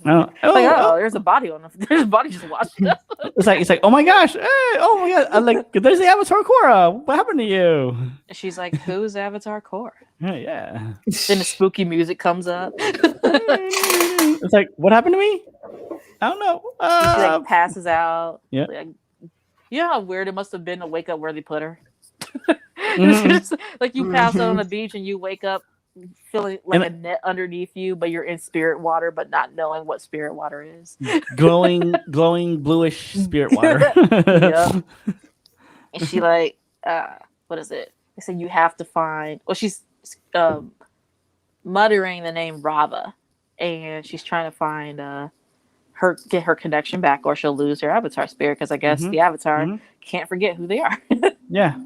Oh, like, oh, oh, there's a body on the, there's a body just washed up. it's like, oh my gosh, hey, oh my god, like there's the Avatar Korra. What happened to you? And she's like, who's Avatar Korra? Yeah. Then the spooky music comes up. It's like, what happened to me? I don't know. And she like passes out. Yeah. Like, you know how weird it must have been to wake up where they put her? Mhm. Just, like you pass out on the beach and you wake up feeling like a net underneath you, but you're in spirit water, but not knowing what spirit water is. glowing bluish spirit water. Yep. And she like, what is it? They said you have to find. Well, she's muttering the name Rava, and she's trying to find get her connection back, or she'll lose her avatar spirit. Because I guess the avatar can't forget who they are. Yeah.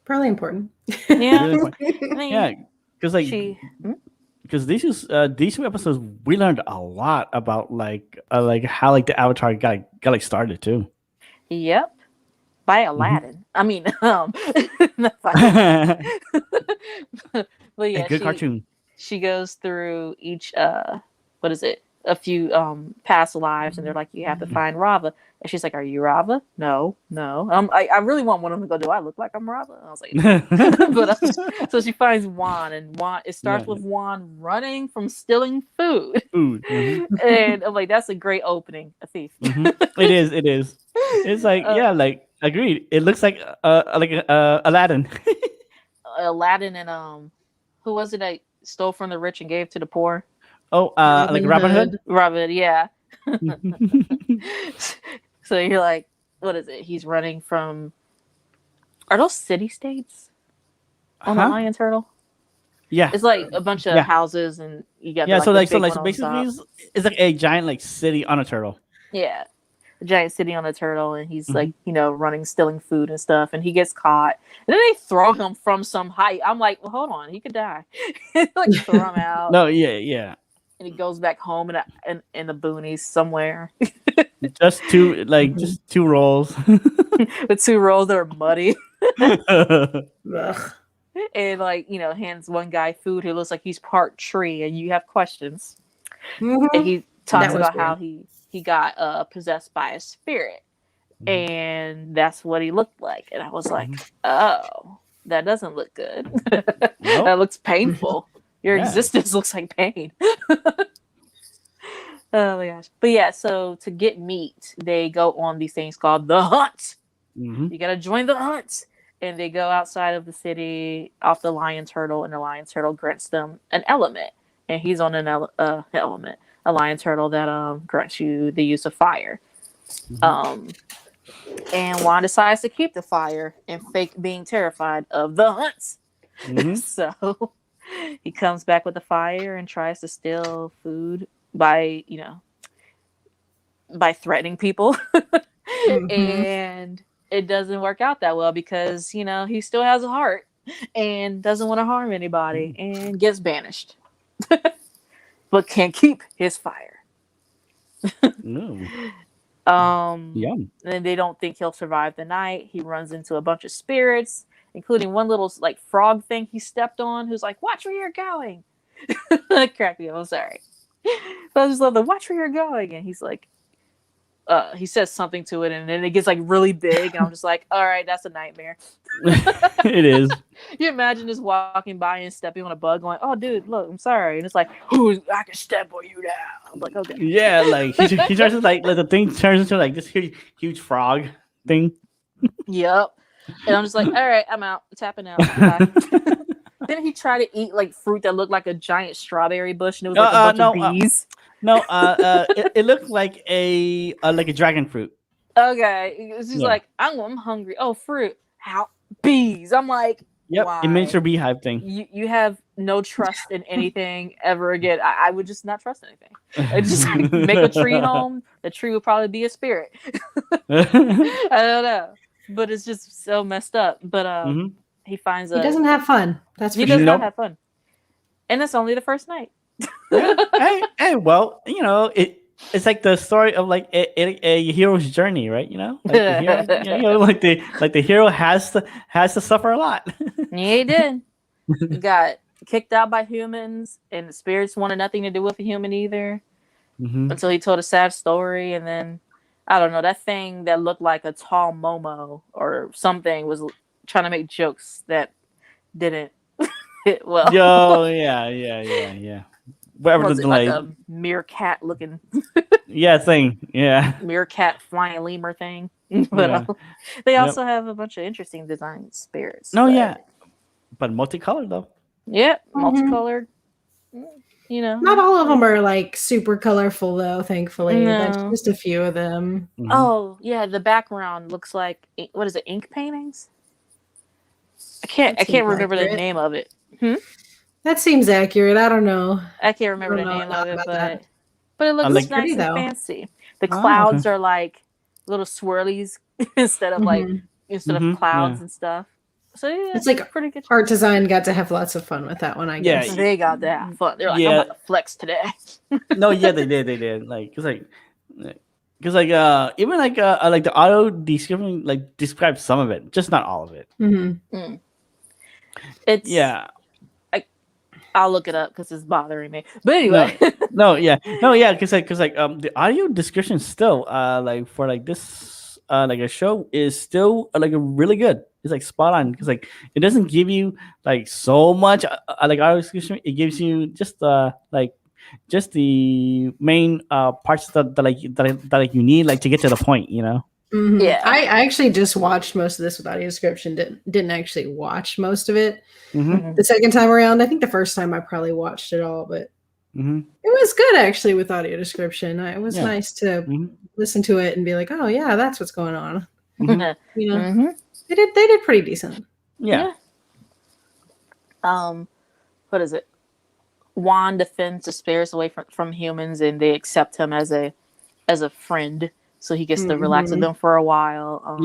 Probably important. Yeah. Really yeah. Because like she. because these two episodes we learned a lot about like how like the avatar got like started too. Yep. By Aladdin. I mean, not by but yeah, a good cartoon. She goes through each what is it? A few past lives, and they're like, you have to find Rava. And she's like, are you Rava? No. I really want one of them to go, do I look like I'm Rava? And I was like, no. But so she finds Juan, and Juan, it starts with Juan running from stealing food. And I'm like, that's a great opening, a thief. It is. It's like, yeah, like agreed. It looks like Aladdin. Aladdin and who was it that stole from the rich and gave to the poor? Oh, like Robin Hood? Robin, yeah. So you're like, what is it? He's running from. Are those city states on the Lion Turtle? Yeah, it's like a bunch of houses, and you got so basically it's like a giant like city on a turtle. Yeah, a giant city on a turtle, and he's like running, stealing food and stuff, and he gets caught, and then they throw him from some height. I'm like, well, hold on, he could die. Like throw him out. No, yeah. And he goes back home in the boonies somewhere. just two rolls. The 2 rolls that are muddy. And like, hands one guy food who looks like he's part tree, and you have questions. And he talks about how he got possessed by a spirit. And that's what he looked like. And I was like, oh, that doesn't look good. That looks painful. Your existence looks like pain. Oh my gosh. But yeah, so to get meat, they go on these things called the hunt. You gotta join the hunt. And they go outside of the city off the lion turtle, and the lion turtle grants them an element. And he's on an element, a lion turtle that grants you the use of fire. And Juan decides to keep the fire and fake being terrified of the hunts. So he comes back with the fire and tries to steal food by threatening people. And it doesn't work out that well because, he still has a heart and doesn't want to harm anybody and gets banished. But can't keep his fire. No. And they don't think he'll survive the night. He runs into a bunch of spirits, including one little like frog thing he stepped on, who's like, watch where you're going. That cracked me up. I'm sorry. But I just love the watch where you're going. And he's like, he says something to it, and then it gets like really big, and I'm just like, all right, that's a nightmare. It is. You imagine just walking by and stepping on a bug, going, "Oh, dude, look, I'm sorry," and it's like, "Who? I can step on you now." I'm like, okay. Yeah, like he tries to like the thing turns into like this huge frog thing. Yep. And I'm just like, all right, I'm out. I'm tapping out. Then he tried to eat like fruit that looked like a giant strawberry bush, and it was like a bunch of bees. It looked like a dragon fruit. Okay, he's like, I'm hungry. Oh, fruit. How bees? I'm like, yep, why? a miniature beehive thing. You have no trust in anything ever again. I would just not trust anything. I'd just make a tree home. The tree would probably be a spirit. I don't know, but it's just so messed up. But he finds He doesn't have fun. That's for he sure. does not have fun, and it's only the first night. Hey, well, it's like the story of like a hero's journey, right? Like the hero, like the hero has to suffer a lot. Yeah, he did. He got kicked out by humans, and the spirits wanted nothing to do with a human either. Until he told a sad story, and then I don't know, that thing that looked like a tall Momo or something was trying to make jokes that didn't hit well. Yo, yeah. Whatever Was the it like delay. a meerkat looking thing. Yeah. meerkat flying lemur thing? But they also have a bunch of interesting design spirits. But multicolored though. Yeah, multicolored. Not all of them are like super colorful though, thankfully. No. That's just a few of them. Oh yeah, the background looks like, what is it, ink paintings? I can't remember the name of it. That seems accurate. I don't know. I can't remember the name of it, but it looks Like nice pretty, and though. fancy. The clouds are like little swirlies instead of of clouds and stuff. So yeah, it's like pretty good. Art design got to have lots of fun with that one, I guess. They got to have fun. They're like, I'm about to flex today. No, yeah, they did. Like, it's like, because even like the auto description like describes some of it, just not all of it. It's I'll look it up because it's bothering me. But anyway, because the audio description still like for like this like a show is still like really good. It's like spot on because like it doesn't give you like so much like audio description. It gives you just just the main parts that you need like to get to the point. Yeah. I actually just watched most of this with audio description. Didn't actually watch most of it. The second time around. I think the first time I probably watched it all, but it was good actually with audio description. It was nice to listen to it and be like, oh yeah, that's what's going on. They did pretty decent. Yeah. What is it? Juan defends the spirits away from humans, and they accept him as a friend, so he gets to relax with them for a while.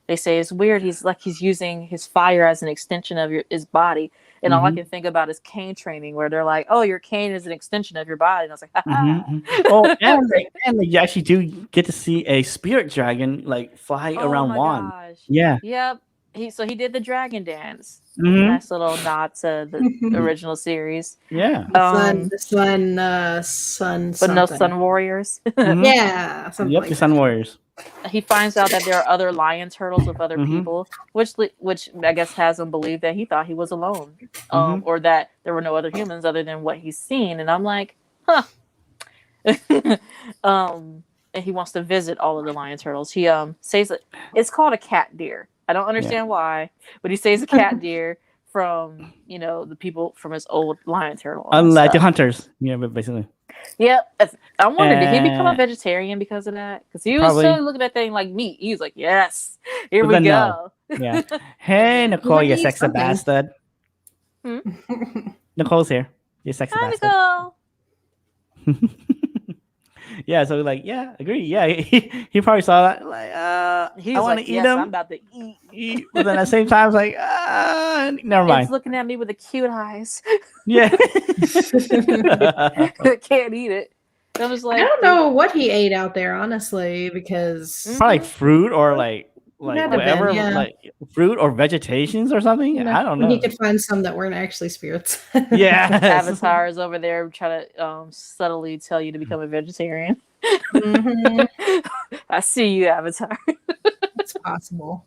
They say it's weird. He's using his fire as an extension of his body, and all I can think about is cane training, where they're like, "Oh, your cane is an extension of your body," and I was like, "Oh, and you actually do get to see a spirit dragon like fly around Juan." Gosh. Yeah. Yep. He did the dragon dance. Nice little nod to the original series. Yeah. The sun, but something. no sun warriors. Yeah. The sun warriors. He finds out that there are other lion turtles with other people, which I guess has him believe that he thought he was alone, or that there were no other humans other than what he's seen. And I'm like, huh. And he wants to visit all of the lion turtles. He says that it's called a cat deer. I don't understand why, but he says a cat deer from the people from his old lion turtle. Unlike the hunters, but basically. Yep. I wondered, did he become a vegetarian because of that? Because he was still looking at that thing like meat. He was like, yes, here we go. Yeah. Hey, Nicole, you sexy bastard. Nicole's here. You sexy bastard. Nicole. Yeah, so agree. Yeah, he probably saw that. Like, I want to eat them. I'm about to eat. But then at the same time, it's like, never mind. It's looking at me with the cute eyes. Yeah. Can't eat it. I was like, I don't know what he ate out there, honestly, because probably fruit or like whatever, like fruit or vegetations or something. I don't know. He could find some that weren't actually spirits. Yeah, avatars over there trying to subtly tell you to become a vegetarian. I see you, Avatar. It's possible.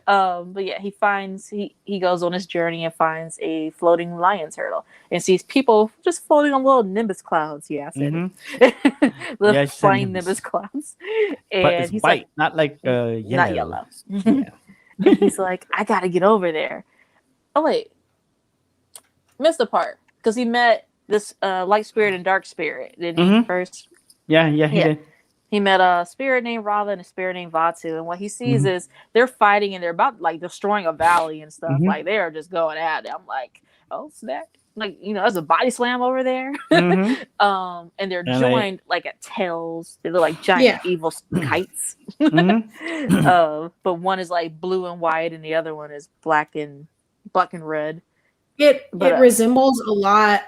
But yeah, he goes on his journey and finds a floating lion turtle and sees people just floating on little nimbus clouds. Yeah, I said little flying nimbus clouds. And but it's he's white, like, not like yellow. Not yellow. Yeah. He's like, I gotta get over there. Oh wait, missed the part because he met this light spirit and dark spirit. Did he first? Yeah, he did. he met a spirit named Rava and a spirit named Vatu, and what he sees is they're fighting and they're about like destroying a valley and stuff. Like they are just going at it. I'm like, oh snap! Like there's a body slam over there. And they're joined like at tails. They look like giant evil kites. But one is like blue and white, and the other one is black and red. It resembles a lot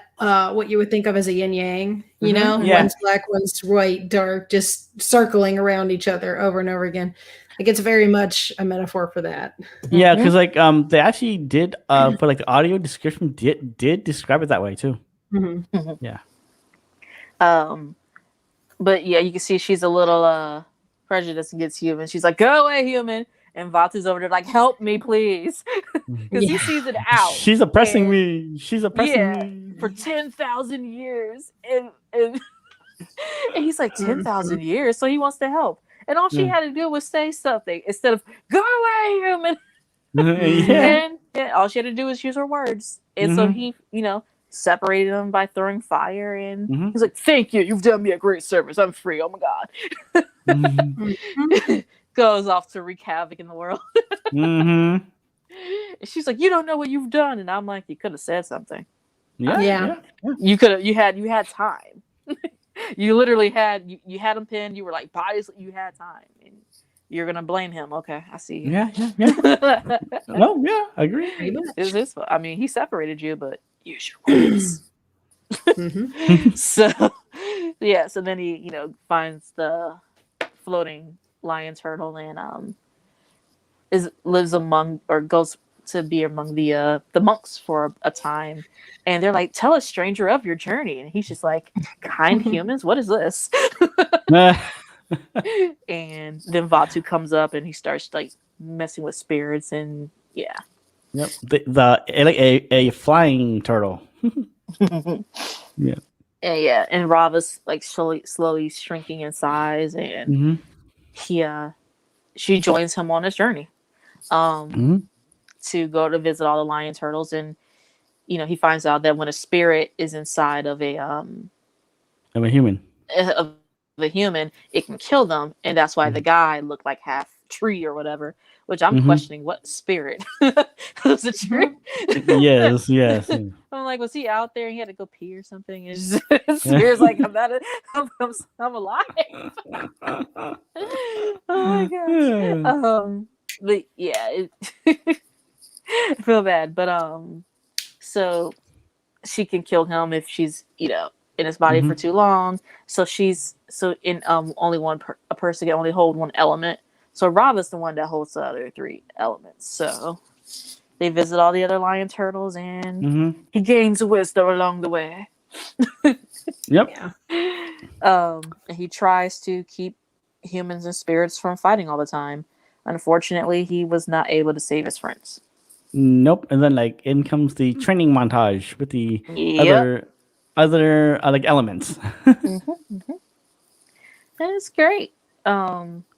what you would think of as a yin yang. You know, one's black, one's white, dark, just circling around each other over and over again. Like it's very much a metaphor for that. Yeah, because like they actually did for like the audio description did describe it that way too. Yeah. But yeah, you can see she's a little prejudiced against humans. She's like, "Go away, human!" And Vatu's over there like, "Help me, please," because he sees it out. She's oppressing me. She's oppressing me for 10,000 years, and he's like 10,000 years, so he wants to help. And all she had to do was say something instead of "Go away, human." And all she had to do was use her words. And so he, separated them by throwing fire. And he's like, "Thank you. You've done me a great service. I'm free. Oh my God." Goes off to wreak havoc in the world. And she's like, "You don't know what you've done." And I'm like, "You could have said something. Yeah. You could have. You had time." You literally had you had him pinned. You were like bodies. You had time, and you're gonna blame him. Okay, I see you. Yeah. No, yeah, I agree. Is this? I mean, he separated you, but use your words. So then he finds the floating lion turtle and lives among or goes to be among the monks for a time, and they're like, "Tell us, stranger, of your journey." And he's just like, "Kind humans, what is this?" And then Vatu comes up and he starts like messing with spirits and Yep. A flying turtle. And Rava's like slowly shrinking in size, and she joins him on his journey. To go to visit all the lion turtles, and he finds out that when a spirit is inside of a human, it can kill them, and that's why the guy looked like half tree or whatever. Which I'm questioning, what spirit was a tree? Yes. I'm like, was he out there and he had to go pee or something? And spirit's like, I'm alive. Oh my gosh. But yeah, I feel bad, but so she can kill him if she's in his body for too long. So only a person can only hold one element. So Rava's the one that holds the other three elements. So they visit all the other lion turtles, and he gains wisdom along the way. Yep. And he tries to keep humans and spirits from fighting all the time. Unfortunately, he was not able to save his friends. Nope. And then like in comes the training montage with the other like elements. And it's great.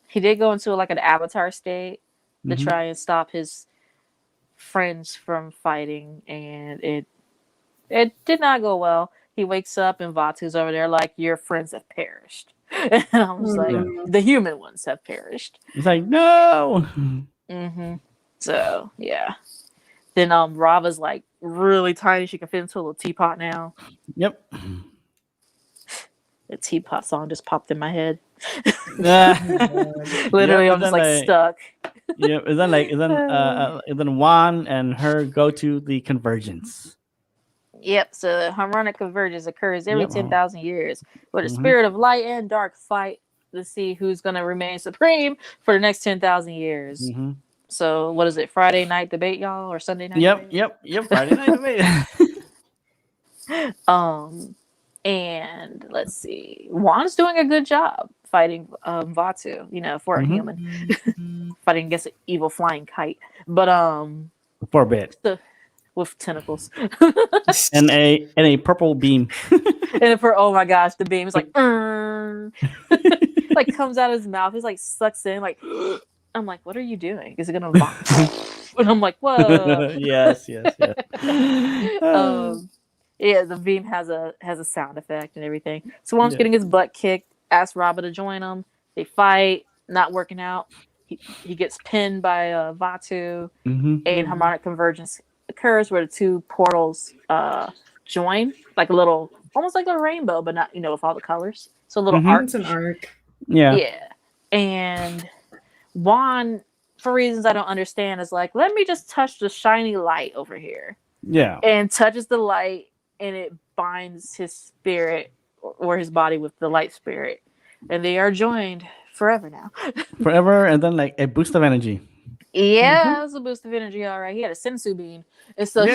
He did go into like an avatar state to try and stop his friends from fighting, and it did not go well. He wakes up and Vatu's over there like, "Your friends have perished." And I was like, "The human ones have perished." It's like, no. So yeah. Then Rava's like really tiny. She can fit into a little teapot now. Yep. The teapot song just popped in my head. Literally, I'm just like stuck. Yeah, and then Juan and her go to the convergence. Yep. So the harmonic convergence occurs every 10,000 years, where the spirit of light and dark fight to see who's going to remain supreme for the next 10,000 years. So what is it? Friday night debate, y'all, or Sunday night? Yep. Friday night debate. And let's see, Juan's doing a good job fighting Vatu, for a human. Fighting against an evil flying kite. But for a bit. With tentacles. and a purple beam. And oh my gosh, the beam is like like comes out of his mouth. He's like sucks in like I'm like, what are you doing? Is it gonna and I'm like, whoa. Yes. Yeah, the beam has a sound effect and everything. So Juan's getting his butt kicked, asks Rava to join him. They fight, not working out. He gets pinned by Vatu, and harmonic convergence occurs where the two portals join, like a little, almost like a rainbow, but not with all the colors. So a little arc. It's an arc. Yeah, and Juan, for reasons I don't understand, is like, let me just touch the shiny light over here. Yeah, and touches the light, and it binds his spirit or his body with the light spirit, and they are joined forever now. forever, and then like a boost of energy. Yeah, it was a boost of energy. All right, he had a sensu bean, and so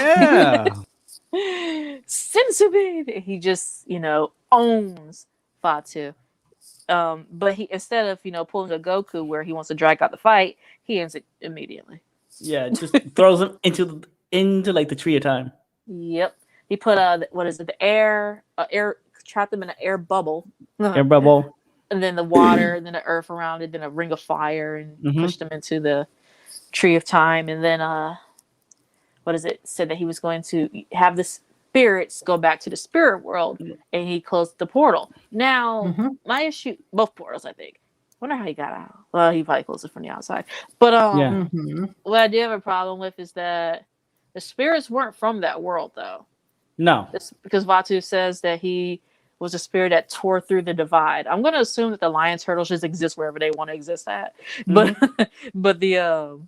sensu bean. He just owns Fatu. But he, instead of pulling a Goku where he wants to drag out the fight, he ends it immediately. Yeah, just throws him into like the tree of time. Yep. He put the air trapped them in an air bubble. Air bubble. And then the water, and then the earth around it, then a ring of fire, and pushed them into the tree of time. And then said that he was going to have the spirits go back to the spirit world, and he closed the portal. Now, my issue, both portals, I think. Wonder how he got out. Well, he probably closed it from the outside. But what I do have a problem with is that the spirits weren't from that world, though. No. It's because Vatu says that he was a spirit that tore through the divide. I'm going to assume that the lion turtles just exist wherever they want to exist at. But the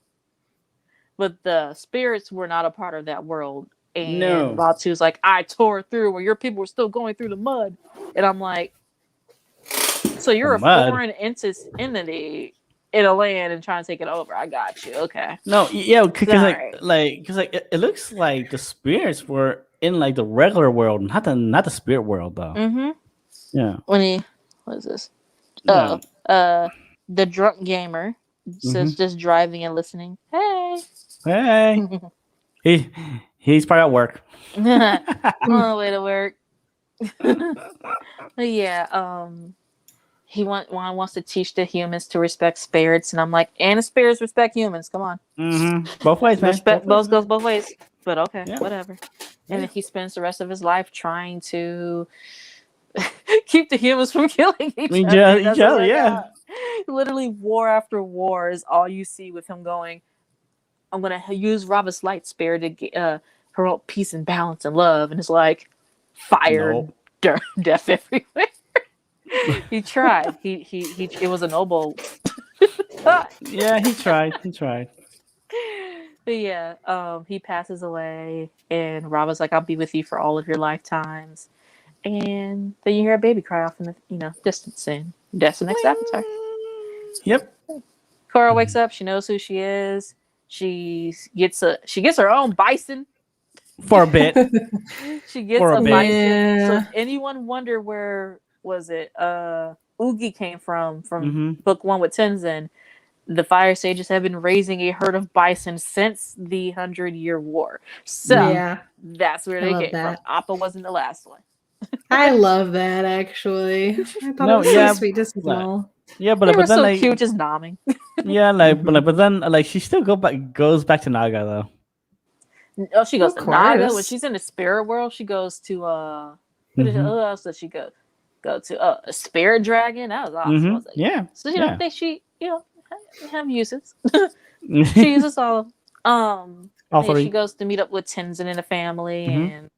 spirits were not a part of that world. And Vatu's like, I tore through where your people were still going through the mud. And I'm like, so you're a foreign entity in a land and trying to take it over. I got you. Okay. No, yeah, because it looks like the spirits were in like the regular world, not the spirit world though. Yeah. What is this? The drunk gamer says just driving and listening. Hey. He's probably at work. On the way to work. But yeah, Juan wants to teach the humans to respect spirits, and I'm like, and the spirits respect humans. Come on. Both ways, man. Respect goes both ways. But okay, whatever. And then he spends the rest of his life trying to keep the humans from killing each other. Yeah. Literally, war after war is all you see with him going, I'm going to use Rava's light spirit to promote peace and balance and love. And it's like fire, death everywhere. He tried. He it was a noble thought. Yeah, he tried. But yeah, he passes away, and Rava's like, I'll be with you for all of your lifetimes. And then you hear a baby cry off in the distance, and that's the next avatar. Yep. Korra wakes up. She knows who she is. She gets her own bison for a bit. She gets a bison. Yeah. So if anyone wonder where was it Oogie came from book 1 with Tenzin, the Fire Sages have been raising a herd of bison since the 100-Year War. So that's where they came from. Appa wasn't the last one. I love that, actually. I thought it was so sweet, just small. Yeah, but they were then so like cute, just nomming. Yeah, but then like she still goes back to Naga though. Oh, she goes to Naga when she's in the spirit world. She goes to who else does she go to? A spirit dragon. That was awesome. Yeah. So she have uses. She uses all of them. She goes to meet up with Tenzin and the family and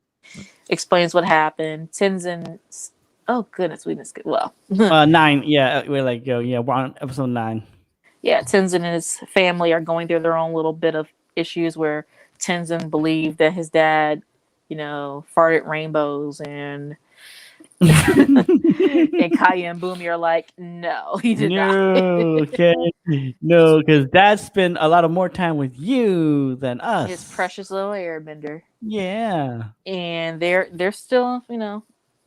explains what happened. Tenzin. Oh goodness, we missed it. Well, 9. Yeah, we're we're on episode 9. Yeah, Tenzin and his family are going through their own little bit of issues where Tenzin believed that his dad, farted rainbows, and Kaya and Boomy are like, no, he did not. Okay, no, because Dad spent a lot of more time with you than us. His precious little airbender. Yeah, and they're still,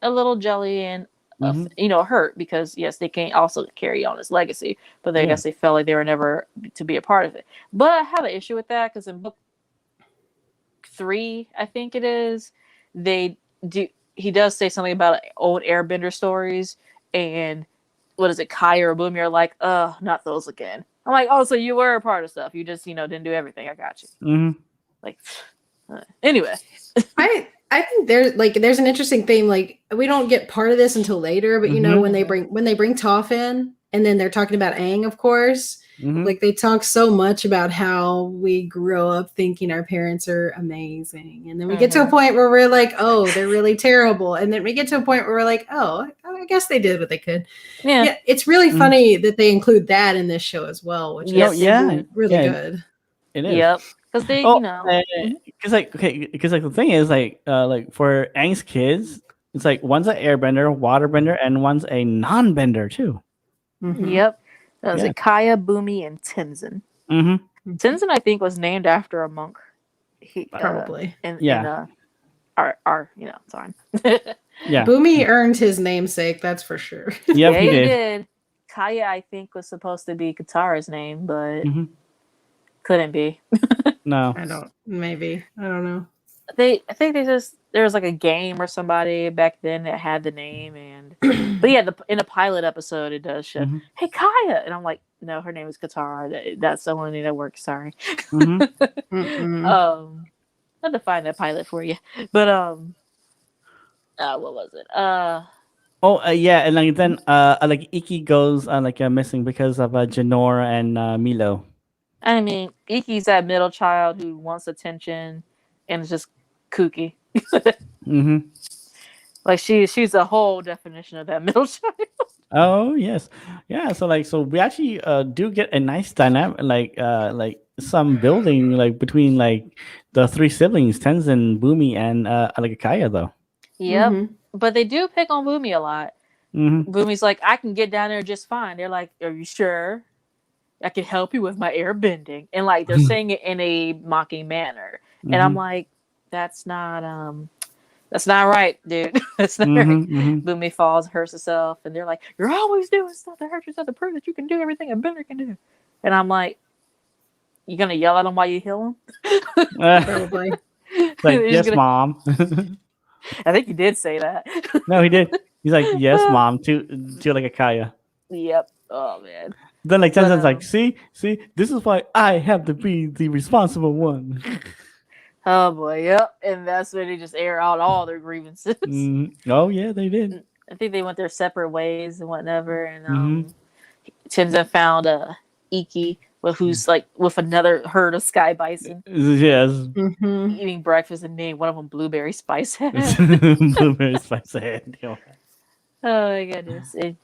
a little jelly and hurt because yes, they can't also carry on his legacy, but I guess they felt like they were never to be a part of it. But I have an issue with that because in book 3, I think it is, he does say something about old airbender stories, and what is it, Kai or Boomy are like, not those again. I'm like, oh, so you were a part of stuff, you just didn't do everything. I got you. Like anyway. I think there's an interesting thing. Like, we don't get part of this until later, but when they bring Toph in, and then they're talking about Aang, of course. Mhm. Like they talk so much about how we grow up thinking our parents are amazing, and then we get to a point where we're like, oh, they're really terrible, and then we get to a point where we're like, oh, I guess they did what they could. Yeah, it's really funny that they include that in this show as well, which is really good. It is. Yep, because they, you know, because like the thing is like for Aang's kids, it's like one's an airbender, waterbender, and one's a non-bender too. Yep. That was Kaya, Bumi, and Tenzin. Tenzin, I think, was named after a monk. Probably. In our time. Yeah. Bumi earned his namesake, that's for sure. Yep, he did. Kaya, I think, was supposed to be Katara's name, but couldn't be. No. I don't know. I think there was like a game or somebody back then that had the name, but yeah, in a pilot episode it does show, hey Kaya, and I'm like, no, her name is Katara. That's the only thing that works. Sorry. I had to find that pilot for you, but what was it? Yeah, and like then like Iki goes missing because of Janora and Milo. I mean, Iki's that middle child who wants attention and is just kooky. Like she's the whole definition of that middle child. Oh yes, yeah. So we actually do get a nice dynamic, like some building like between like the three siblings, Tenzin, Bumi, and Kaya though. Yep, but they do pick on Bumi a lot. Bumi's like, I can get down there just fine. They're like, are you sure? I can help you with my air bending, and like they're saying it in a mocking manner, and I'm like, that's not right, dude. That's not right. Bumi falls, hurts herself, and they're like, you're always doing stuff to hurt yourself to prove that you can do everything a bender can do. And I'm like, you gonna yell at him while you heal him? Probably. Like, yes, mom. I think he did say that. No, he did. He's like, yes, mom, to like a Kaya. Yep. Oh man. Then like Tenzin's like, see, this is why I have to be the responsible one. Oh boy, yep. And that's when they just air out all their grievances. Oh yeah, they did. I think they went their separate ways and whatever. And Tenzin found Iki, who's like with another herd of sky bison. Yes. Eating breakfast and named one of them Blueberry Spice Head. Blueberry Spice Head. Oh my goodness. And,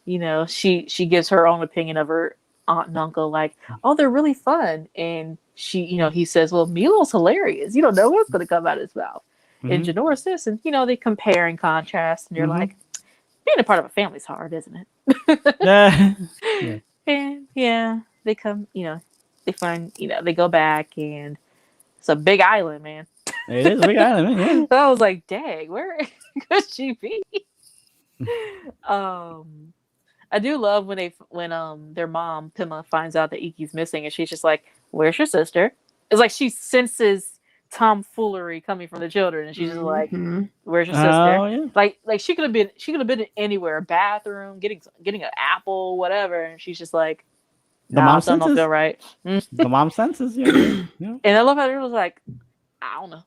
she gives her own opinion of her aunt and uncle, like, oh, they're really fun. And he says, well, Milo's hilarious. You don't know what's going to come out of his mouth. And Janora's this. And, they compare and contrast. And you're like, being a part of a family's hard, isn't it? Yeah. And yeah, they come, they find, they go back and it's a big island, man. It is a big island, man. Yeah. So I was like, dang, where could she be? I do love when their mom Pima finds out that Iki's missing, and she's just like, "Where's your sister?" It's like she senses tomfoolery coming from the children, and she's just like, "Where's your sister?" Oh, yeah. Like she could have been anywhere, bathroom, getting an apple, whatever, and she's just like, the mom senses. Don't feel right. The mom senses, yeah. And I love how it was like, I don't know.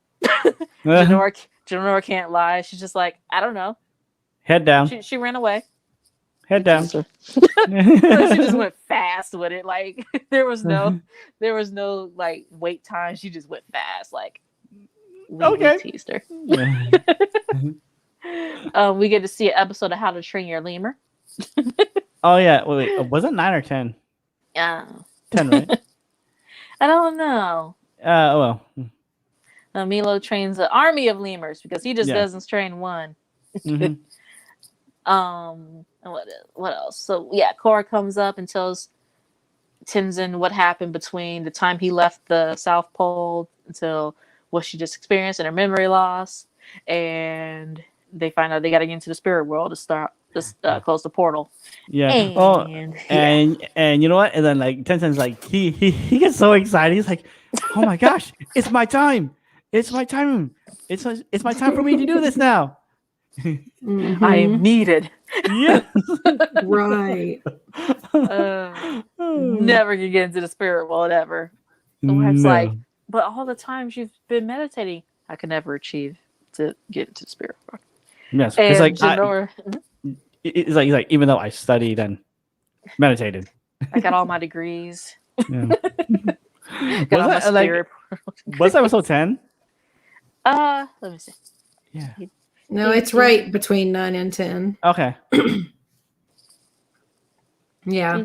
Janora can't lie. She's just like, I don't know. Head down. She ran away. Head down. She just went fast with it. Like there was no like wait time. She just went fast. Like we teased her. We get to see an episode of How to Train Your Lemur. Oh yeah. Wait. Was it 9 or 10? 10, right? I don't know. Well. Milo trains an army of lemurs because he just doesn't train one. And what else? So yeah, Korra comes up and tells Tenzin what happened between the time he left the South Pole until what she just experienced and her memory loss, and they find out they got to get into the spirit world to close the portal. Yeah. And you know what? And then like Tenzin's like he gets so excited. He's like, "Oh my gosh, it's my time! It's my time! It's my time for me to do this now." I am needed. Yes. Right. Never can get into the spirit world ever. The wife's like, but all the times you've been meditating, I could never achieve to get into the spirit world. Yes. And it's like Janora, he's like even though I studied and Meditated. I got all my degrees. Yeah. Got all my Was that like? spirit. Was that episode 10? Let me see. Yeah. No, it's right between 9 and 10. Okay. Yeah.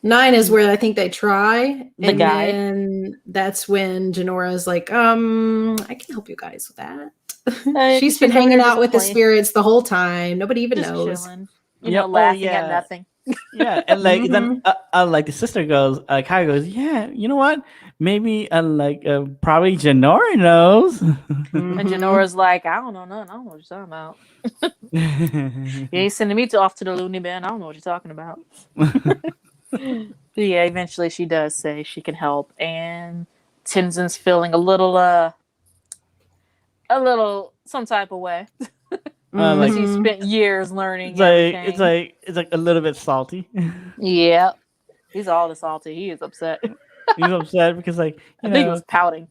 9 is where I think they try. The And guide. then that's when Janora's like, I can help you guys with that. She's been she's over hanging there out just with the playing. spirits the whole time. Nobody even Just knows. chilling. Yep. Oh, Laughing yeah. at nothing. Yeah, and like then Mhm. like the sister goes, Kai goes, yeah, you know what? Maybe probably Janora knows. And Mhm. Janora's like, I don't know nothing. I don't know what you're talking about. You ain't sending me off to the loony bin. I don't know what you're talking about. But yeah, eventually she does say she can help, and Tenzin's feeling a little some type of way. Like She Mhm. spent years learning everything. it's like a little bit salty. Yeah, he's all the salty. He is upset. He's upset because like I think he was pouting.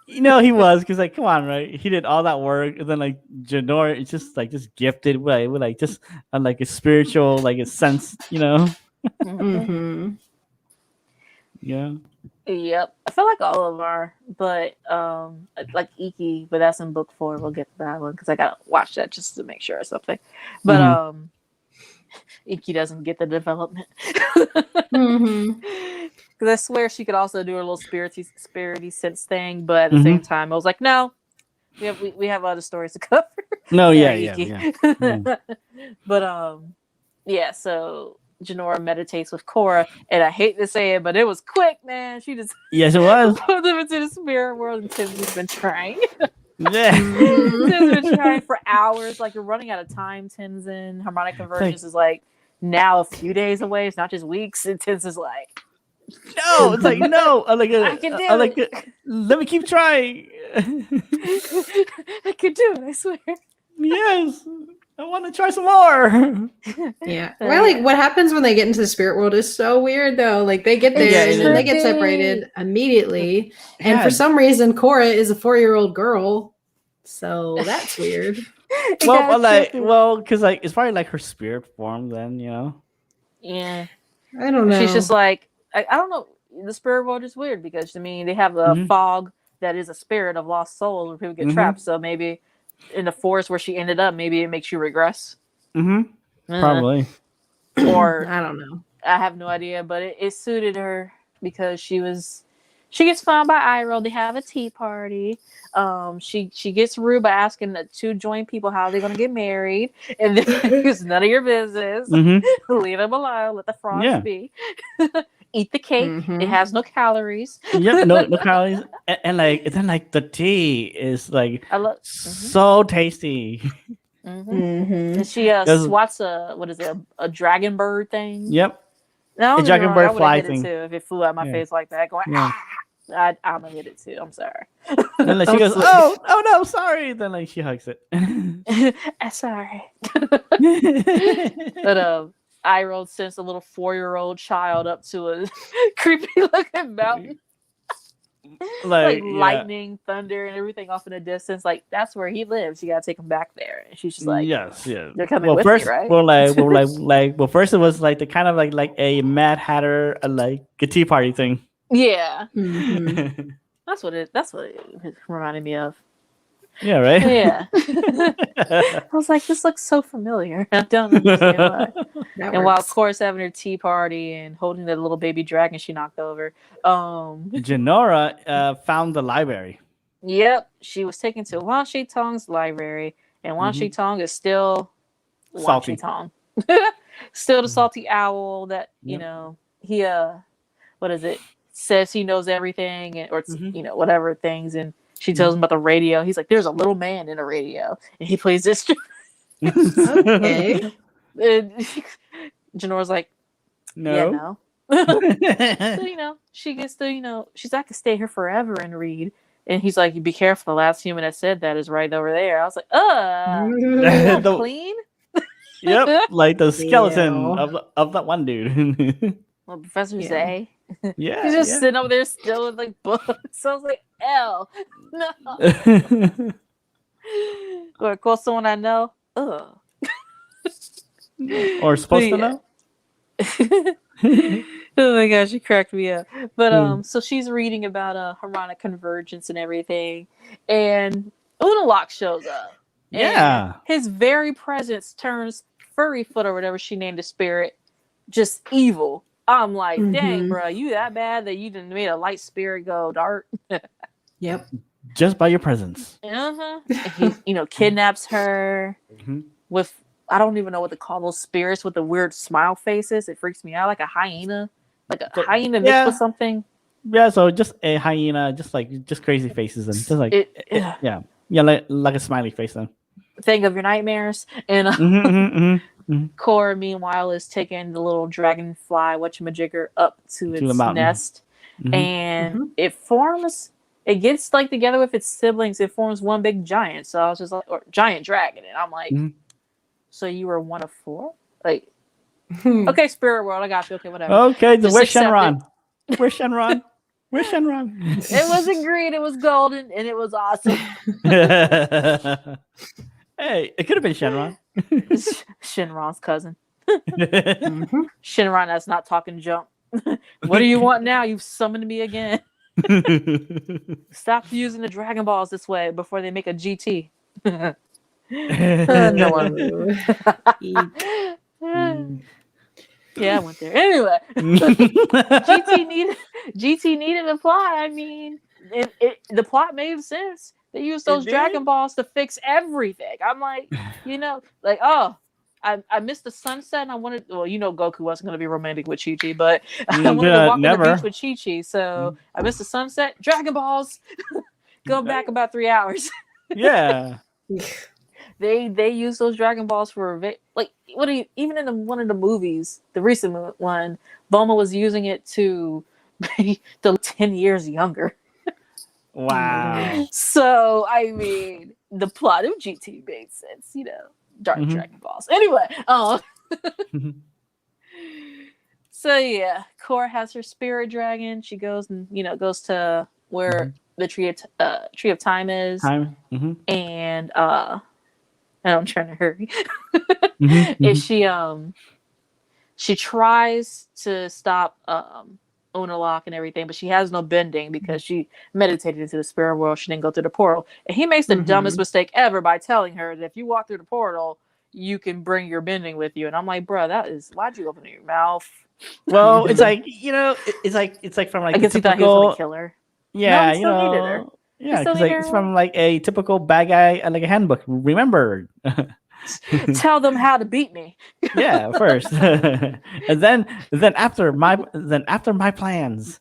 he was because like come on, right? He did all that work, and then like Janora is just gifted with like just like a spiritual like a sense, Mhm. Yeah. Yep, I feel like all of them are, but like Iki, but that's in book 4. We'll get to that one because I gotta watch that just to make sure or something. But Iki doesn't get the development Mhm. because I swear she could also do a little spirity sense thing, but at the same time, I was like, no, we have other stories to cover. No, Sorry, yeah. Iki. But yeah, so Janora meditates with Korra, and I hate to say it, but it was quick, man. She just Yes, it was. put them into the spirit world, and Tim's been trying. Yeah. Tim's been trying for hours. Like, you're running out of time, Tenzin. Harmonic convergence is like now a few days away. It's not just weeks. And Tenzin is like, no, it's like no. I can do it. Let me keep trying. I can do it. I swear. Yes, I want to try some more. Yeah. Well, like what happens when they get into the spirit world is so weird though. Like they get there and then they get separated immediately. And for some reason, Korra is a 4-year-old girl. So that's weird. Well, because like it's probably like her spirit form then, Yeah. I don't know. She's just like, I don't know. The spirit world is weird because, I mean, they have a fog that is a spirit of lost souls where people get trapped. So maybe in the forest where she ended up, maybe it makes you regress. Probably. Or I don't know. I have no idea, but it suited her because she gets found by Iroh. They have a tea party. She gets rude by asking the 2 joint people how they're gonna get married, and then it's none of your business. Leave them alone. Let the frogs be. Eat the cake. It has no calories. Yep, no calories. And like the tea is like so tasty. And she swats a dragon bird thing. Yep. No, a dragon bird fly thing. Too, if it flew at my face like that, going I'm gonna hit it too. I'm sorry. And like she goes, oh no, sorry. Then like she hugs it. I'm sorry. But Iroh sends a little 4-year-old child up to a creepy looking mountain. Like lightning, thunder, and everything off in the distance. Like that's where he lives. You gotta take him back there. And she's just like, yes. They're coming with first, me, right? Well, first it was like the kind of like a Mad Hatter like a tea party thing. Yeah. That's what it reminded me of. Yeah, right? Yeah. I was like, this looks so familiar. I don't understand why. And while Korra's having her tea party and holding the little baby dragon she knocked over, Janora found the library. Yep. She was taken to Wan Shi Tong's library, and Wan Shi Tong is still Wan Shi Tong. Still the salty owl that, he says he knows everything or whatever things, and she tells him about the radio. He's like, there's a little man in a radio, and he plays this. Okay. And Janora's like, no. So, she gets to, she's like, I could stay here forever and read. And he's like, be careful. The last human that said that is right over there. I was like, clean? Yep, like the skeleton of that one dude. Well, Professor Zay. Yeah. He's just sitting over there still with like books. So I was like, no. Or of course someone I know. Or supposed to know? Oh my gosh, you cracked me up. But Mm. so she's reading about harmonic convergence and everything, and Unalak shows up. And Yeah. his very presence turns Furryfoot or whatever she named the spirit just evil. I'm like, dang, Mhm. bro, you that bad that you done made a light spirit go dark? Yep. Just by your presence. Uh-huh. And he, kidnaps her Mhm. with, I don't even know what to call those spirits with the weird smile faces. It freaks me out, like a hyena. Like a So, hyena mixed with yeah. something. Yeah, so just a hyena, just crazy faces and just like yeah. Yeah, like a smiley face then. Think of your nightmares. And Korra, meanwhile, is taking the little dragonfly whatchamajigger up to To the its mountain. nest, Mhm. and it gets like together with its siblings. It forms one big giant. So I was just like, or giant dragon, and I'm like, Mhm. so you were one of four? Like, okay, spirit world, I got you. Okay, whatever. Okay, so Just where's accept Shenron? Where's Shenron? Where's Shenron? It wasn't green, it was golden, and it was awesome. Hey, it could have been Shenron. Shinron's cousin. Mhm. Shinron that's not talking junk. What do you want now? You've summoned me again. Stop using the Dragon Balls this way before they make a GT. No one. Yeah, I went there. Anyway, GT needed a plot. I mean, the plot made sense. They used those Dragon Balls to fix everything. I'm like, I missed the sunset and I wanted, well, Goku wasn't going to be romantic with Chi-Chi, but I wanted to walk on the beach with Chi-Chi. So I missed the sunset. Dragon Balls. Go back about 3 hours. Yeah. They use those Dragon Balls for even in one of the movies, the recent one, Bulma was using it to be 10 years younger. Wow. So I mean, the plot of GT made sense, Dark Dragon Balls. Anyway, so yeah, Korra has her spirit dragon. She goes and goes to where the tree of time is, and I'm trying to hurry. She tries to stop Unalak and everything, but she has no bending because she meditated into the spirit world. She didn't go through the portal, and he makes the dumbest mistake ever by telling her that if you walk through the portal, you can bring your bending with you. And I'm like, bro, why'd you open your mouth? Well, it's like it's like from like I guess he thought he was gonna kill her. Yeah, no, he still needed her. Yeah, because like it's from like a typical bad guy, like a handbook. Remember, tell them how to beat me. Yeah, first, and then after my plans.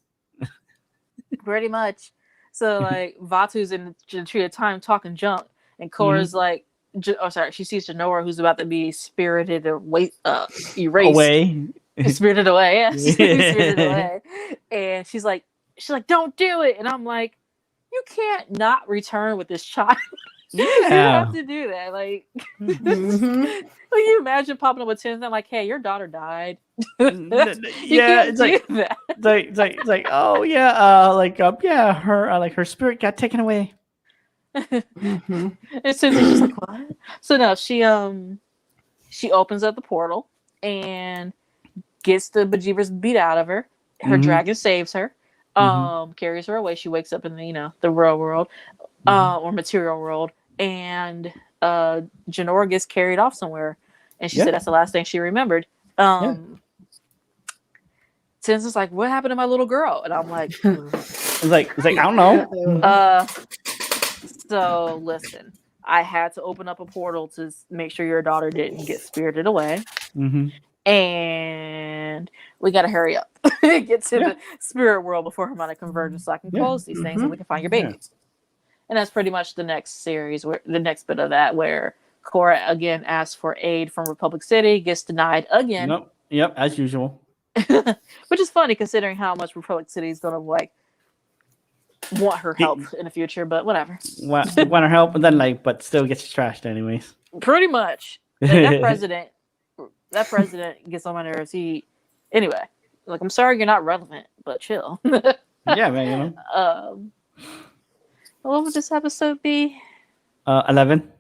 Pretty much. So like Vatu's in the tree of time talking junk, and Korra's like, she sees Janora who's about to be spirited away, erased. Spirited away, yeah. She's spirited away, and she's like, don't do it, and I'm like, you can't not return with this child. Yeah. You have to do that. Like, like you imagine popping up with Tim, I'm like, hey, your daughter died. It's like, oh yeah, her spirit got taken away. And Susan's just like, what? So no, she opens up the portal and gets the bejeebers beat out of her. Her dragon saves her. Carries her away. She wakes up in the real world, or material world, and Janora gets carried off somewhere, and she said that's the last thing she remembered. Tenz's like, what happened to my little girl? And I'm like, it's like I don't know. So listen, I had to open up a portal to make sure your daughter didn't get spirited away. And we got to hurry up. Get to the spirit world before harmonic convergence so I can close these things and we can find your baby. And that's pretty much the next series, where the next bit of that, where Korra again asks for aid from Republic City, gets denied again. Yep, as usual. Which is funny considering how much Republic City is gonna want her help in the future, but whatever. Want her help, and then but still gets trashed anyways. Pretty much. That president gets on my nerves. Anyway, like, I'm sorry you're not relevant, but chill. Yeah, man. What would this episode be? 11.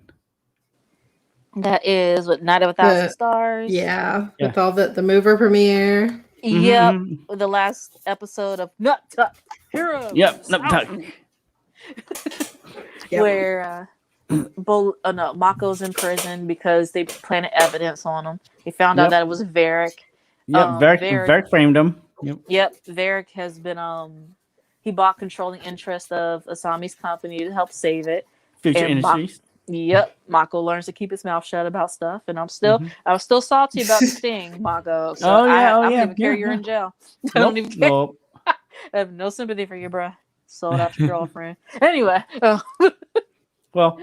That is what Night of a Thousand The Stars. yeah, Yeah. with all the mover premiere. Yep. Mhm. The last episode of Nut Tuck Hero. Yep. South, Yep. where no, Mako's in prison because they planted evidence on him. They found out Yep. that it was Varric. Yep. Varric framed him. Yep, Varric has been he bought controlling interest of Asami's company to help save it. Future And Industries. Yep, Mako learns to keep his mouth shut about stuff, and I'm Mhm. still salty about the Sting, Mako. So Oh, yeah, I don't yeah, even care yeah, you're yeah. in jail. I don't even care. Nope. I have no sympathy for you, bruh. Sold out your girlfriend. Anyway, Well,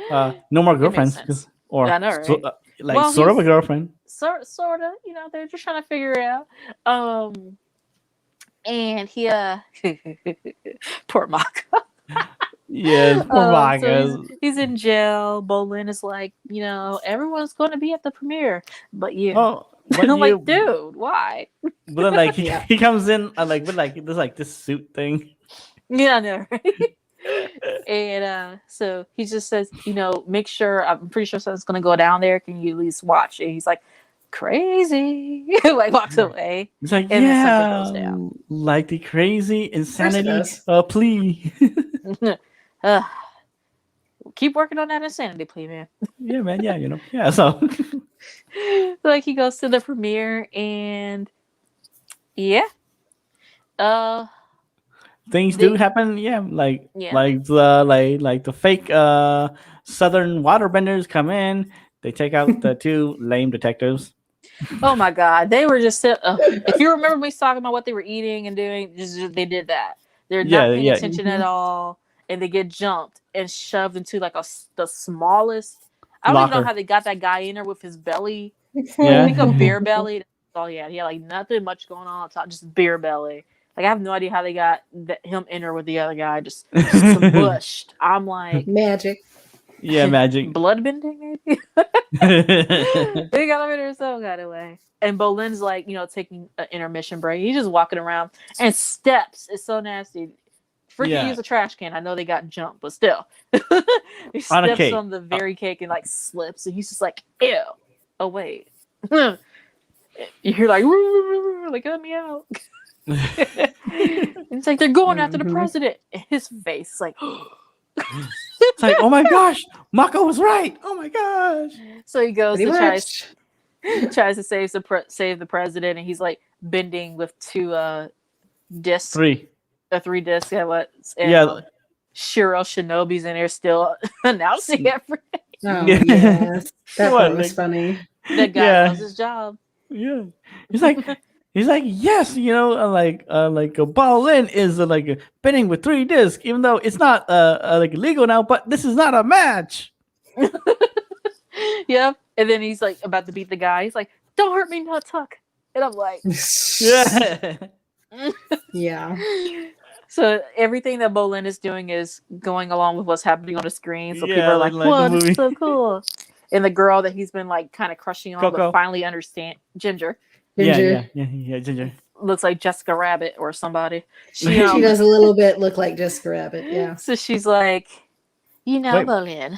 no more makes girlfriends, sense. or I know, right? like Well, sort of a he's- girlfriend. sort of, they're just trying to figure it out. And he poor Mako. Yes, poor So Magas. he's in jail. Bolin is like, everyone's going to be at the premiere, but you. Oh, And I'm but you, like, dude, why? but then like he, Yeah. he comes in like with like this suit thing. Yeah, I know, right? And so he just says, make sure. I'm pretty sure something's going to go down there. Can you at least watch? And he's like, crazy. Like walks away. It's like, And then yeah, something goes down. like the crazy insanity does. plea. uh, keep working on that insanity plea, man. Yeah, man. Yeah, yeah. So Like he goes to the premiere and yeah. things They- do happen. Yeah, like Yeah. like the fake southern waterbenders come in. They take out the two lame detectives. Oh my god, they were just. If you remember me talking about what they were eating and doing, they did that. They're not paying attention at all, and they get jumped and shoved into like the smallest. I don't even Locker. know how they got that guy in there with his belly. Yeah. I think a beer belly. That's all he had. He had like nothing much going on top, just beer belly. Like I have no idea how they got him in there with the other guy, just smushed. I'm like Magic. Yeah, magic. blood bending, maybe. They got him in there some kind of way. And Bolin's like, taking an intermission break. He's just walking around and steps. It's so nasty. Freaking use a trash can. I know they got jumped, but still. He On a steps cake. on the very cake and like slips. And he's just like, ew. Oh, wait. You're like, like, let me out. It's like, they're going after the president. And his face is like, It's like, oh my gosh, Mako was right. Oh my gosh. so he goes Pretty to much. tries to save the president, and he's like bending with two discs, Three. three discs. And Yeah. Shiro Shinobi's in there still announcing everything. Oh Yeah. yes, that What, part was like- funny. That guy Yeah. knows his job. Yeah. He's like, yes, like Ballin is like betting with 3 discs, even though it's not like illegal now. But this is not a match. Yep. And then he's like about to beat the guy. He's like, "Don't hurt me, Nut Tuck." And I'm like, Yeah. Yeah. so everything that Bolin is doing is going along with what's happening on the screen. So Yeah, people are like, like the "Whoa, movie." that's so cool." And the girl that he's been like kind of crushing on, Coco. but finally understand Ginger Ginger. Yeah, Ginger. looks like Jessica Rabbit or somebody. She, She does a little bit look like Jessica Rabbit. Yeah. So she's like, Wait. Bolin,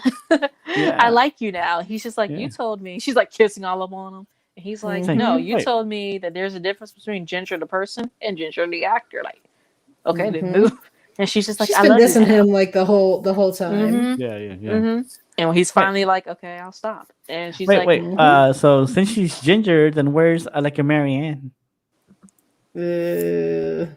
Yeah. I like you now. He's just like, Yeah. you told me. She's like kissing all up on him. And he's like, It's like, no, you wait. told me that there's a difference between Ginger the person and Ginger the actor. Like, okay, then Mhm. move. And she's just like, She's I been love you dissing now. him like the whole time. Mhm. Yeah. Mhm. And he's finally like, okay, I'll stop. And she's Wait, like, wait. Mhm. So since she's Ginger, then where's like a Marianne? No,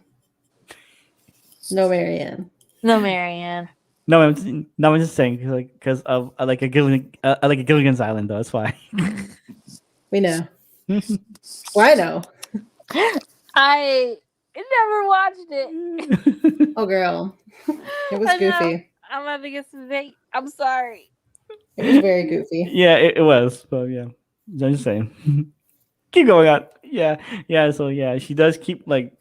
Marianne. no, Marianne. No, I'm just saying because of like a Gilligan's Island though. That's why. We know. Well, I know. I never watched it. Oh, girl. It was I know. goofy. I'm about to get some bait. I'm sorry. It was very goofy. Yeah, it was. But yeah, I'm just saying. Keep going on. Yeah. So yeah, she does keep like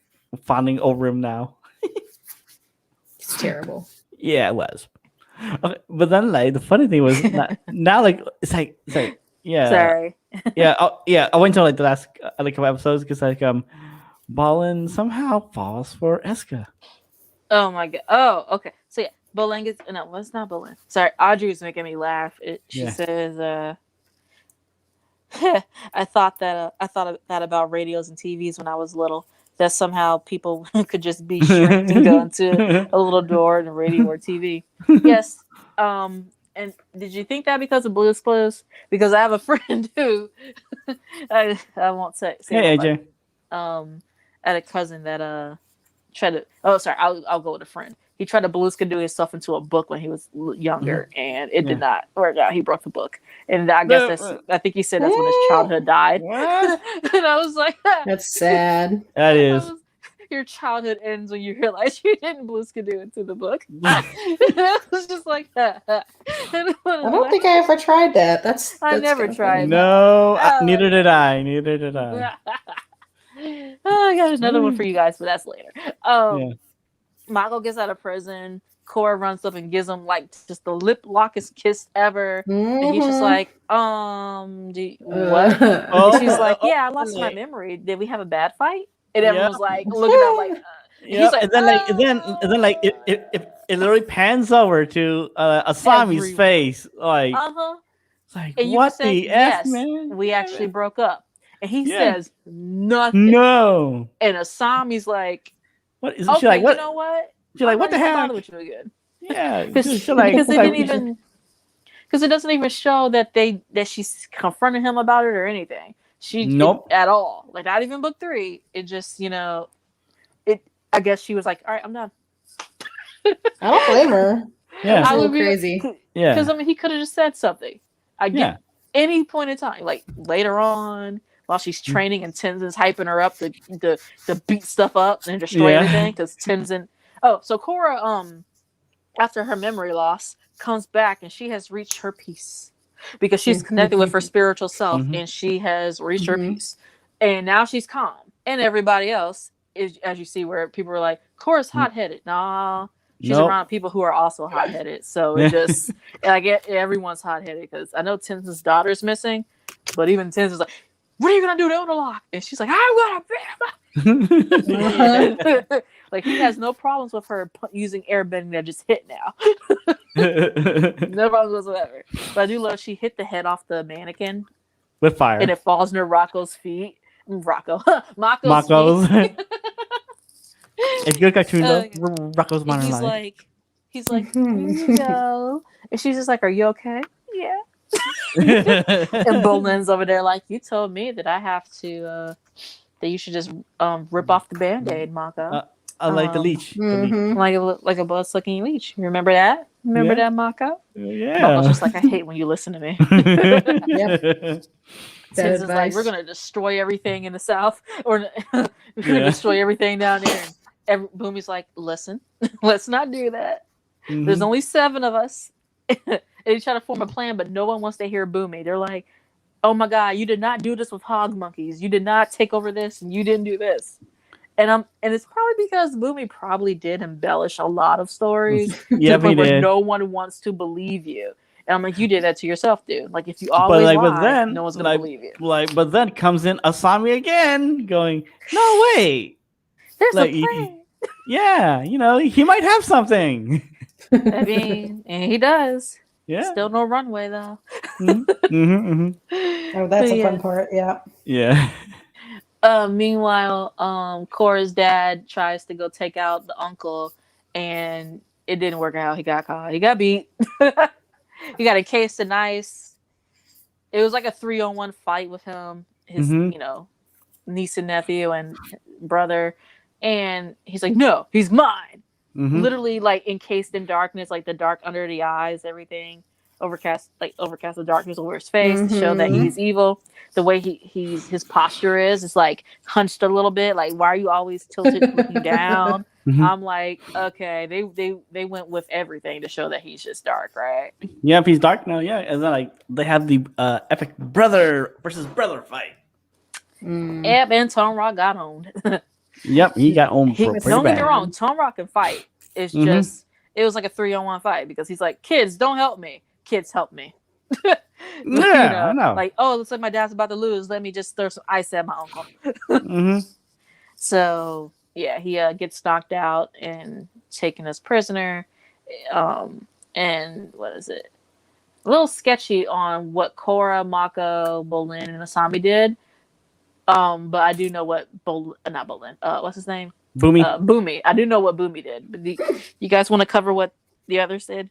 fawning over him now. It's terrible. Yeah, it was. Okay, but then like the funny thing was now like it's like yeah. Sorry. I went to like the last like couple episodes because like Ballin somehow falls for Eska. Oh my god. Oh, okay. So yeah, Bolin gets no, it's not Bolin. Sorry, Audrey's making me laugh. She Yeah. says, I thought that about radios and TVs when I was little. That somehow people could just be shrinked and go into a little door in a radio or TV. Yes. And did you think that because of Blue's Clues? Because I have a friend who I won't say Hey, what, AJ. but I had a cousin that tried to. Oh, sorry. I'll go with a friend. He tried to Beluska do himself into a book when he was younger, and it did not work out. He broke the book, and I guess I think he said that's when his childhood died. What? And I was like, That's sad. That is. Your childhood ends when you realize you didn't Beluska do into the book. It was just like that. I don't think I ever tried that. That's I never tried. No, neither did I. Neither did I. I got another one for you guys, but that's later. Michael gets out of prison. Korra runs up and gives him like just the lip lockest kiss ever, and he's just like, what? And she's like, yeah, I lost my memory. Did we have a bad fight? And everyone's like looking at him like, yeah. Like, and then it literally pans over to Asami's face, like, it's like, and what the f, man? We actually broke up, and he says nothing. No. And Asami's like, what is okay, she like? What? You know what? She's like, what the hell? With you again. Yeah, because it doesn't even show that she's confronting him about it or anything. At all. Like not even book 3. It just I guess she was like, all right, I'm done. I don't blame her. Yeah, I would be crazy. Yeah, because I mean he could have just said something. I get any point in time, like later on while she's training and Tenzin's hyping her up to beat stuff up and destroy everything because Tenzin. Oh, so Korra, after her memory loss, comes back and she has reached her peace because she's connected with her spiritual self and she has reached her peace. And now she's calm. And everybody else is, as you see, where people are like, Korra's hot-headed. Nah, she's around people who are also hot-headed. So it just, I get everyone's hot-headed because I know Tenzin's daughter's missing, but even Tenzin's like, what are you going to do to Unalaq? And she's like, I'm going to beat him up. Like he has no problems with her using airbending that just hit now. No problems whatsoever. But I do love she hit the head off the mannequin with fire, and it falls near Rocco's feet. Mako's feet. It's a good cartoon though. Rocco's Modern Life. He's like, here you go. And she's just like, are you okay? Yeah. And Bolin's over there like, you told me that I have to that you should just rip off the Band-Aid, Mako. I like the leech. Like a blood sucking leech. You remember that? Remember that, Mako? Yeah. Mako's just like, I hate when you listen to me. Yep. Tenz's like, we're gonna destroy everything in the south, or we're gonna destroy everything down there. And Boomy's like, listen, let's not do that. There's only 7 of us. And they try to form a plan, but no one wants to hear Boomy. They're like, oh my god, you did not do this with hog monkeys. You did not take over this, and you didn't do this. And it's probably because Boomy probably did embellish a lot of stories to the point where no one wants to believe you. And I'm like, you did that to yourself, dude. Like, if you always lie, no one's gonna believe you. But then comes in Asami again, going, no, wait. There's a plan. Yeah, he might have something. I mean, and he does. Yeah. Still no runway, though. Oh, that's a fun part, yeah. Yeah. Meanwhile, Korra's dad tries to go take out the uncle, and it didn't work out. He got caught. He got beat. He got a case of ice. It was like a 3-on-1 fight with him, his niece and nephew and brother, and he's like, no, he's mine. Literally like encased in darkness, like the dark under the eyes, everything overcast the darkness over his face to show that he's evil. The way his posture is like hunched a little bit, like, why are you always tilted looking down? I'm like, okay, they went with everything to show that he's just dark, right? Yep, he's dark now. Yeah, and then like they have the epic brother versus brother fight. Yep, and Tom Rock got owned. Yep, he got owned. Don't get me wrong, Tom Rock can fight. It's just it was like a 3-on-1 fight because he's like, kids, don't help me. Kids, help me. I know. Like, oh, looks like my dad's about to lose. Let me just throw some ice at my uncle. So yeah, he gets knocked out and taken as prisoner. And what is it? a little sketchy on what Korra, Mako, Bolin, and Asami did. But I do know what not Bolin. What's his name? Boomy. Boomy. I do know what Boomy did. But you guys want to cover what the others did?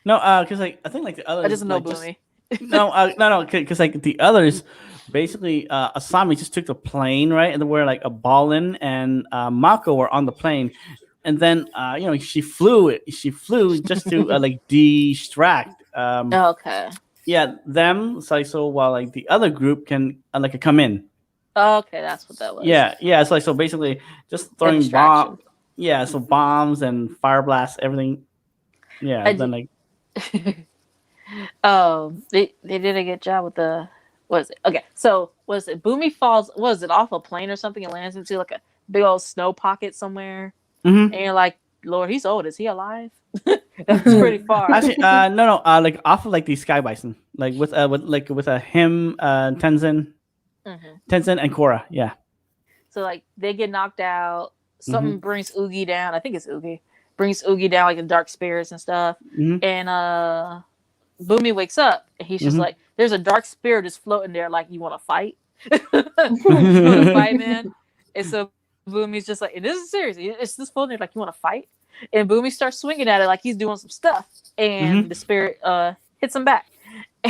No, because like I think like the others. I just know like, Boomy. No, because like the others, basically, Asami just took the plane, right, and where like a Ballin and Mako were on the plane, and then she flew just to like distract. Okay. Yeah, them. So while like the other group can like come in. Okay, that's what that was. Yeah. So basically, just throwing distraction. bombs. Yeah, so bombs and fire blasts, everything. Yeah, then like. They did a good job with the was it okay, so was it Boomy falls, was it off a plane or something and lands into like a big old snow pocket somewhere, and you're like, Lord, he's old, is he alive? That's pretty far. Actually, no, like off of like the Sky Bison, like with him, Tenzin and Korra, yeah. So like they get knocked out, something brings Oogie down, I think it's Oogie, brings Oogie down, like the dark spirits and stuff, and Boomy wakes up and he's just like, there's a dark spirit just floating there, like, you want to fight? You want to fight, man? And so Boomy's just like, and this is serious, it's just floating there like, you want to fight? And Boomy starts swinging at it like he's doing some stuff, and the spirit hits him back,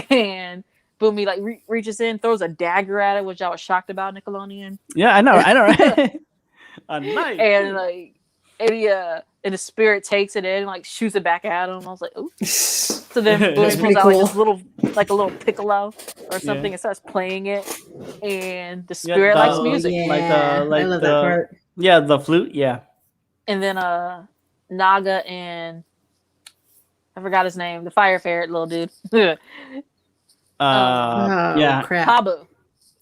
and Boomy like reaches in, throws a dagger at it, which I was shocked about, Nickelodeon. Yeah, I know, right? A knife. And like, and the spirit takes it in and like shoots it back at him. I was like, ooh. So then Boomy pulls out like a little piccolo or something and starts playing it. And the spirit likes music. Yeah, I love that part. Yeah, the flute, yeah. And then Naga and I forgot his name, the fire ferret little dude. Yeah. Crap. Pabu.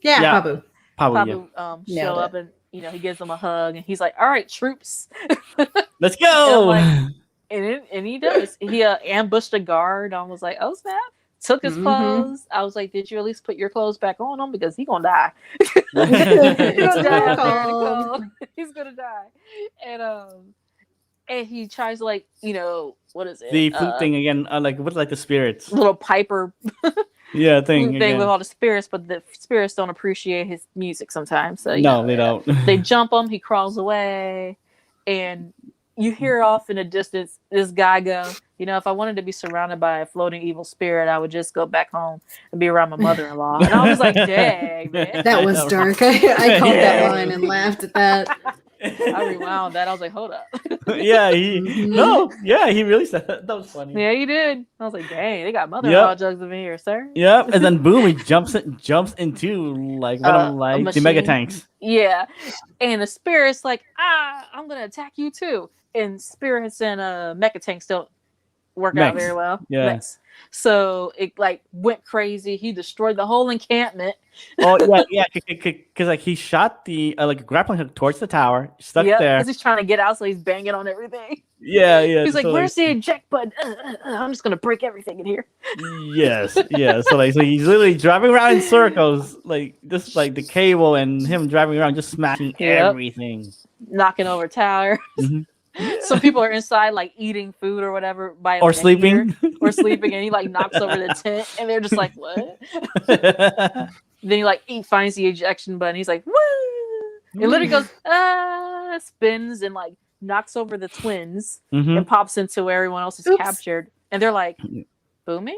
Yeah, Pabu. Pabu, show up and he gives them a hug and he's like, all right, troops. Let's go. And he does. He ambushed a guard. I was like, oh snap. Took his clothes. I was like, did you at least put your clothes back on him? Because he's going to die. He's going to die out there in the cold. He's going to die. And he tries to what is it? The flute thing again, like what's like the spirits? Little piper thing with all the spirits, but the spirits don't appreciate his music sometimes. So no, they don't. They jump him, he crawls away, and you hear off in the distance this guy go, if I wanted to be surrounded by a floating evil spirit, I would just go back home and be around my mother-in-law. And I was like, dang, man. That was dark. I caught that line and laughed at that. I rewound that. I was like, hold up. He really said that. That was funny. Yeah, he did. I was like, dang, they got mother-in-law jugs in here, sir. Yep. And then boom, he jumps into like one of like the mega tanks. Yeah. And the spirit's like, I'm gonna attack you too. And spirits and mecha tanks don't work out very well. Yeah. Mechs. So it like went crazy. He destroyed the whole encampment. Oh yeah, because like he shot the like grappling hook towards the tower, stuck there. Because he's trying to get out, so he's banging on everything. Yeah. He's like, "Where's the eject button? I'm just gonna break everything in here." Yes, yeah. So he's literally driving around in circles, like just like the cable and him driving around, just smashing everything, knocking over towers. Some people are inside like eating food or whatever or sleeping, and he like knocks over the tent, and they're just like, "What?" Then he finds the ejection button. He's like, "Woo!" It literally goes, spins and like knocks over the twins and pops into where everyone else is captured, and they're like, "Boomy?"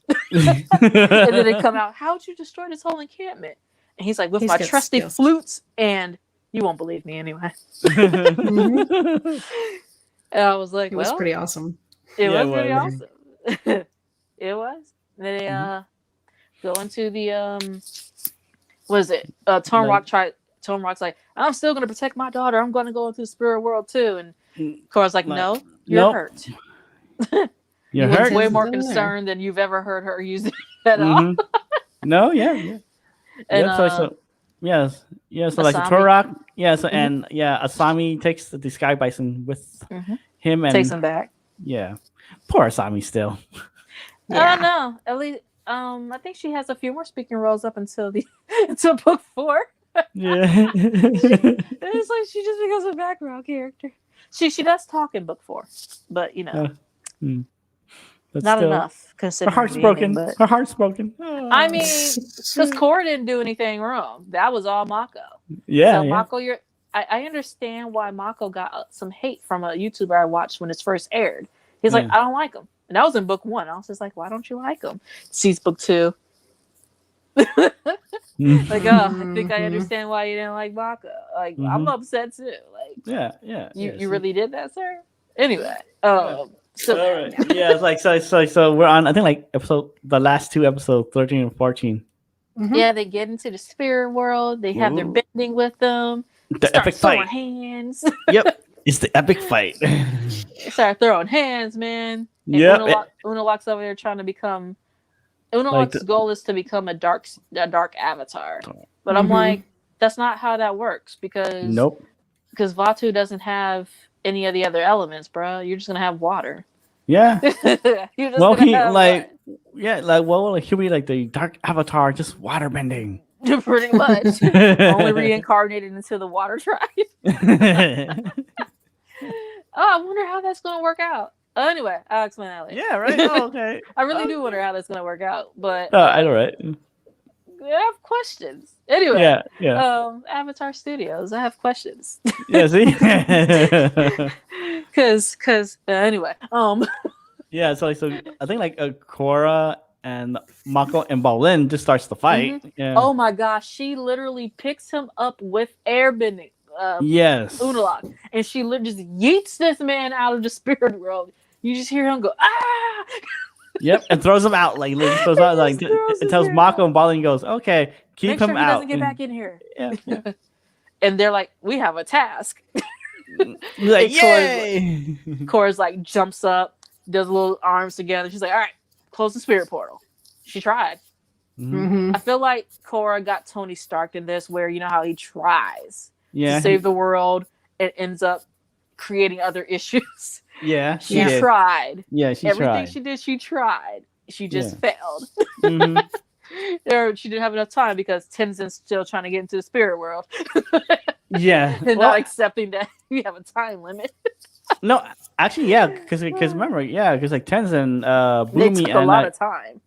And then they come out, "How'd you destroy this whole encampment?" And he's like, "With my trusty flutes and." You won't believe me anyway. And I was like, it was pretty awesome. It was pretty awesome. It was. They go into the what is it? Tom Rock's like, I'm still gonna protect my daughter. I'm gonna go into the spirit world too. And Korra's like, no, you're hurt. You're hurt. Way more concerned than you've ever heard her use it at all. No, yeah. And Yes. So like Turok, and Asami takes the Sky Bison with him and takes him back. Yeah, poor Asami still. I don't know. At least, I think she has a few more speaking roles up until book 4. Yeah, it's like she just becomes a background character. She does talk in book 4, but But But Not still, enough her considering heart's the broken. ending, but Her heart's broken. I mean, because Korra didn't do anything wrong. That was all Mako. Yeah, So yeah. Mako, I understand why Mako got some hate from a YouTuber I watched when it first aired. He's like, Yeah. I don't like him. And that was in book 1. I was just like, why don't you like him? Sees book 2. Like, I think I understand why you didn't like Mako. Like, I'm upset too. Like, yeah. you really did that, sir? Anyway, All so right. Yeah, it's like so we're on. I think like the last 2 episodes, 13 and 14. yeah, they get into the spirit world. They have their Ooh. bending with them. The Start epic throwing fight. hands. Yep, it's the epic fight. Start throwing hands, man. And Yep. Unalaq's over there trying to become. Unalaq's Like goal is to become a dark avatar. But I'm like, that's not how that works because Nope. Because Vatu doesn't have any of the other elements, bro. You're just gonna have water. Yeah. You're just Well, gonna he have like he'll be like the dark avatar, just water bending. pretty much only reincarnated into the water tribe. Oh, I wonder how that's gonna work out. Anyway, I'll explain that later. Yeah, right. Oh, okay. I really do wonder how that's gonna work out, but I know, right? I have questions. Anyway, yeah. Avatar Studios, I have questions. Yeah, see. Cause anyway, yeah. So I think like Korra and Mako and Balin just starts the fight. Yeah. Oh my gosh, she literally picks him up with airbending. Yes. Unalaq, and she just yeets this man out of the spirit world. You just hear him go, ah! Yep, and throws him out. Like throws out. Like it tells Mako and Balin goes, "Okay, keep Make him sure he out." doesn't get back in here. Yeah. And they're like, "We have a task." Like, yay! Korra's like jumps up, does little arms together. She's like, "All right, close the spirit portal." She tried. I feel like Korra got Tony Stark in this, where you know how he tries to save the world and ends up creating other issues. Yeah, she tried. Yeah, she everything tried. she did, she tried. She just failed. She didn't have enough time because Tenzin's still trying to get into the spirit world. Yeah, and not accepting that you have a time limit. No, actually, yeah, because remember, because like Tenzin, Boomy, they took a and lot of time.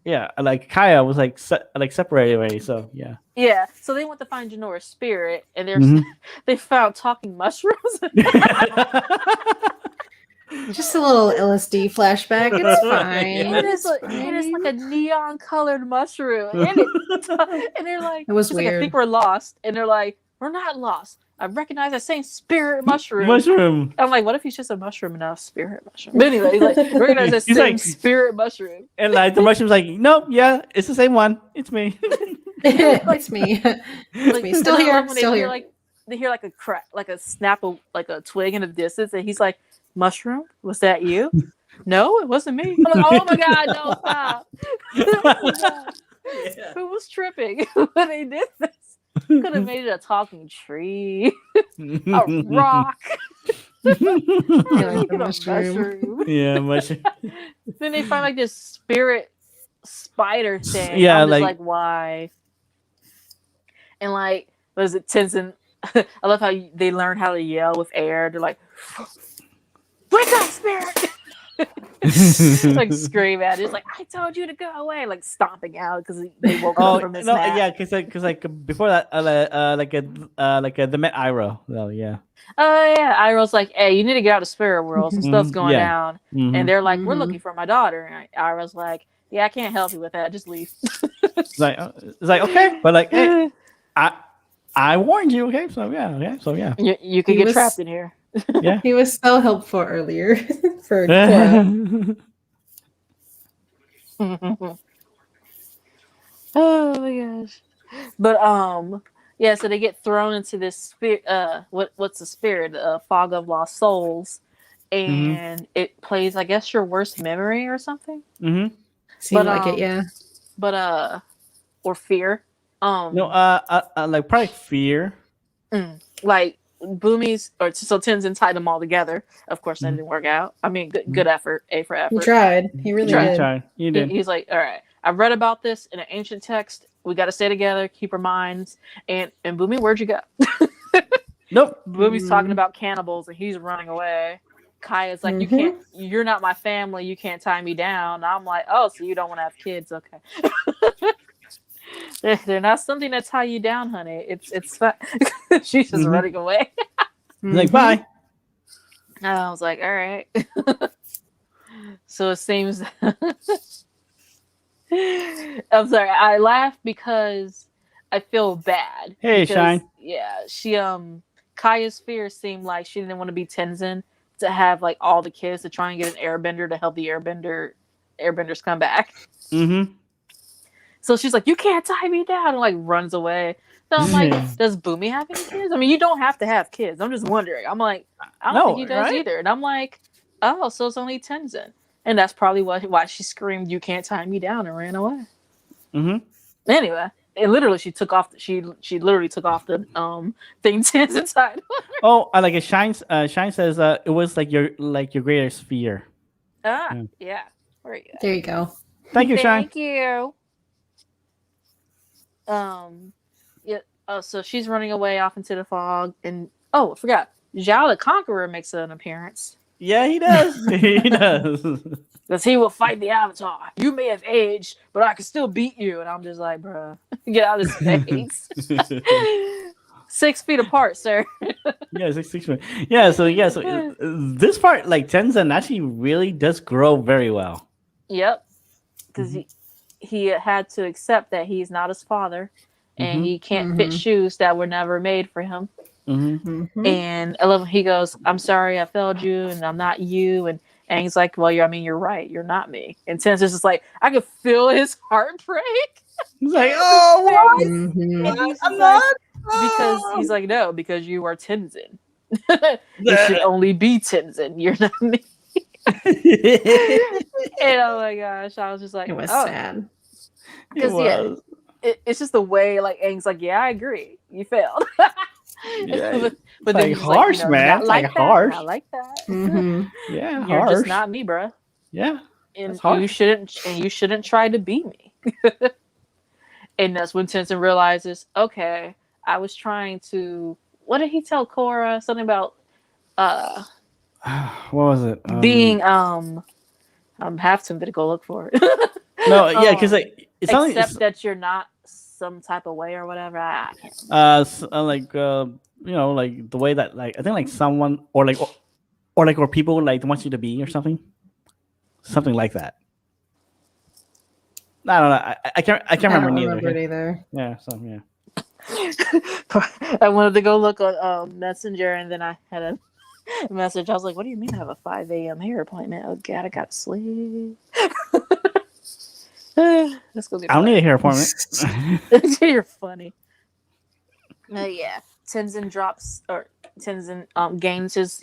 Yeah, like Kaya was like separated away, so yeah. Yeah, so they went to find Janora's spirit, and they found talking mushrooms. Just a little LSD flashback. It's fine. It is like a neon colored mushroom, and they're like, it was weird. Like, I think we're lost, and they're like, we're not lost. I recognize that same spirit mushroom. I'm like, what if he's just a mushroom and not a spirit mushroom? But anyway, he's like, recognize that same spirit mushroom. And like the mushroom's like, nope, yeah, it's the same one. It's me. It's me. It's me. Still here. Still here. They hear like a crack, like a snap of like a twig in the distance, and he's like, mushroom? Was that you? No, it wasn't me. I'm like, oh my god, no, stop. Who was tripping when they did this? Could have made it a talking tree, a rock, like a mushroom. Yeah, mushroom. Then they find like this spirit spider thing. Yeah, I'm just like why? And like, was it Tenzin? I love how they learn how to yell with air. They're like, "Wake up, spirit!" Like scream at it. It's like, I told you to go away, like stomping out because they woke up from this nap. Yeah, because like before that, they met Iroh. Oh yeah. Oh yeah, Iroh's like, hey, you need to get out of the spirit world. Some stuff's going down, and they're like, we're looking for my daughter. And Iroh's like, yeah, I can't help you with that. Just leave. It's like okay, but like, hey, I warned you. Okay, so yeah. You could get trapped in here. Yeah, he was so helpful earlier for Korra. Oh my gosh! But yeah. So they get thrown into this spirit. What's the spirit? Fog of Lost Souls, and it plays, I guess, your worst memory or something. Seemed like it, yeah. But or fear. No, like probably fear. Like. Boomy's so Tenzin tied them all together. Of course, that didn't work out. I mean, good effort. A for effort. He tried. He really did. He did. He's like, all right, I've read about this in an ancient text. We got to stay together, keep our minds. And Boomy, where'd you go? Nope. Boomy's talking about cannibals, and he's running away Kaya's like, you can't, you're not my family, you can't tie me down. I'm like, oh, so you don't want to have kids, okay? they're not something to tie you down, honey. It's fine. She's just running away. Like, bye. And I was like, all right. So it seems. I'm sorry. I laugh because I feel bad. Hey, because, Shine. Yeah, she Kaya's fear seemed like she didn't want to be Tenzin, to have like all the kids to try and get an airbender to help the airbenders come back. Mm-hmm. So she's like, you can't tie me down, and like runs away. So I'm like, does Boomy have any kids? I mean, you don't have to have kids. I'm just wondering. I'm like, I don't think he does either. And I'm like, oh, so it's only Tenzin. And that's probably why she screamed, you can't tie me down, and ran away. Mm-hmm. Anyway, and literally she took off she literally took off the thing Tenzin tied. Oh, I like it. Shine says it was like your greatest fear. Yeah. Very good. There you go. Thank you, Shine. Thank you. Yeah. Oh, so she's running away off into the fog, and I forgot. Zhao the Conqueror makes an appearance. Yeah, he does. He does. Because he will fight the Avatar. You may have aged, but I can still beat you. And I'm just like, bruh, get out of his face. 6 feet apart, sir. Yeah, 6 feet. Yeah, so this part, like Tenzin actually really does grow very well. Yep. Because he had to accept that he's not his father, and he can't fit shoes that were never made for him. And I love when he goes, I'm sorry I failed you, and I'm not you. And he's like, well, you're right. You're not me. And Tenzin's just like, I could feel his heartbreak. He's like, oh, what? I'm not. Because he's like, no, because you are Tenzin. You should only be Tenzin. You're not me. And oh my gosh, I was just like, it was sad. Because it's just the way like Aang's like, yeah, I agree. You failed. Yeah, but like then he's harsh, like, man. Like that. Harsh. I like that. Yeah, You're harsh. just not me, bruh. Yeah, and you shouldn't try to be me. And that's when Tenzin realizes, okay, I was trying to. What did he tell Korra? Something about what was it? Being I'm half tempted to go look for it. No, yeah, because like it's except that you're not some type of way or whatever. Like like the way that like I think like someone or people like want you to be or something like that. I don't know. I can't remember neither. Yeah, so yeah. I wanted to go look on Messenger, and then I had a message. I was like, "What do you mean I have a 5 a.m. hair appointment? Oh God, I got to sleep." Let's go get. I don't need a hair appointment. You're funny. Yeah, Tenzin gains his,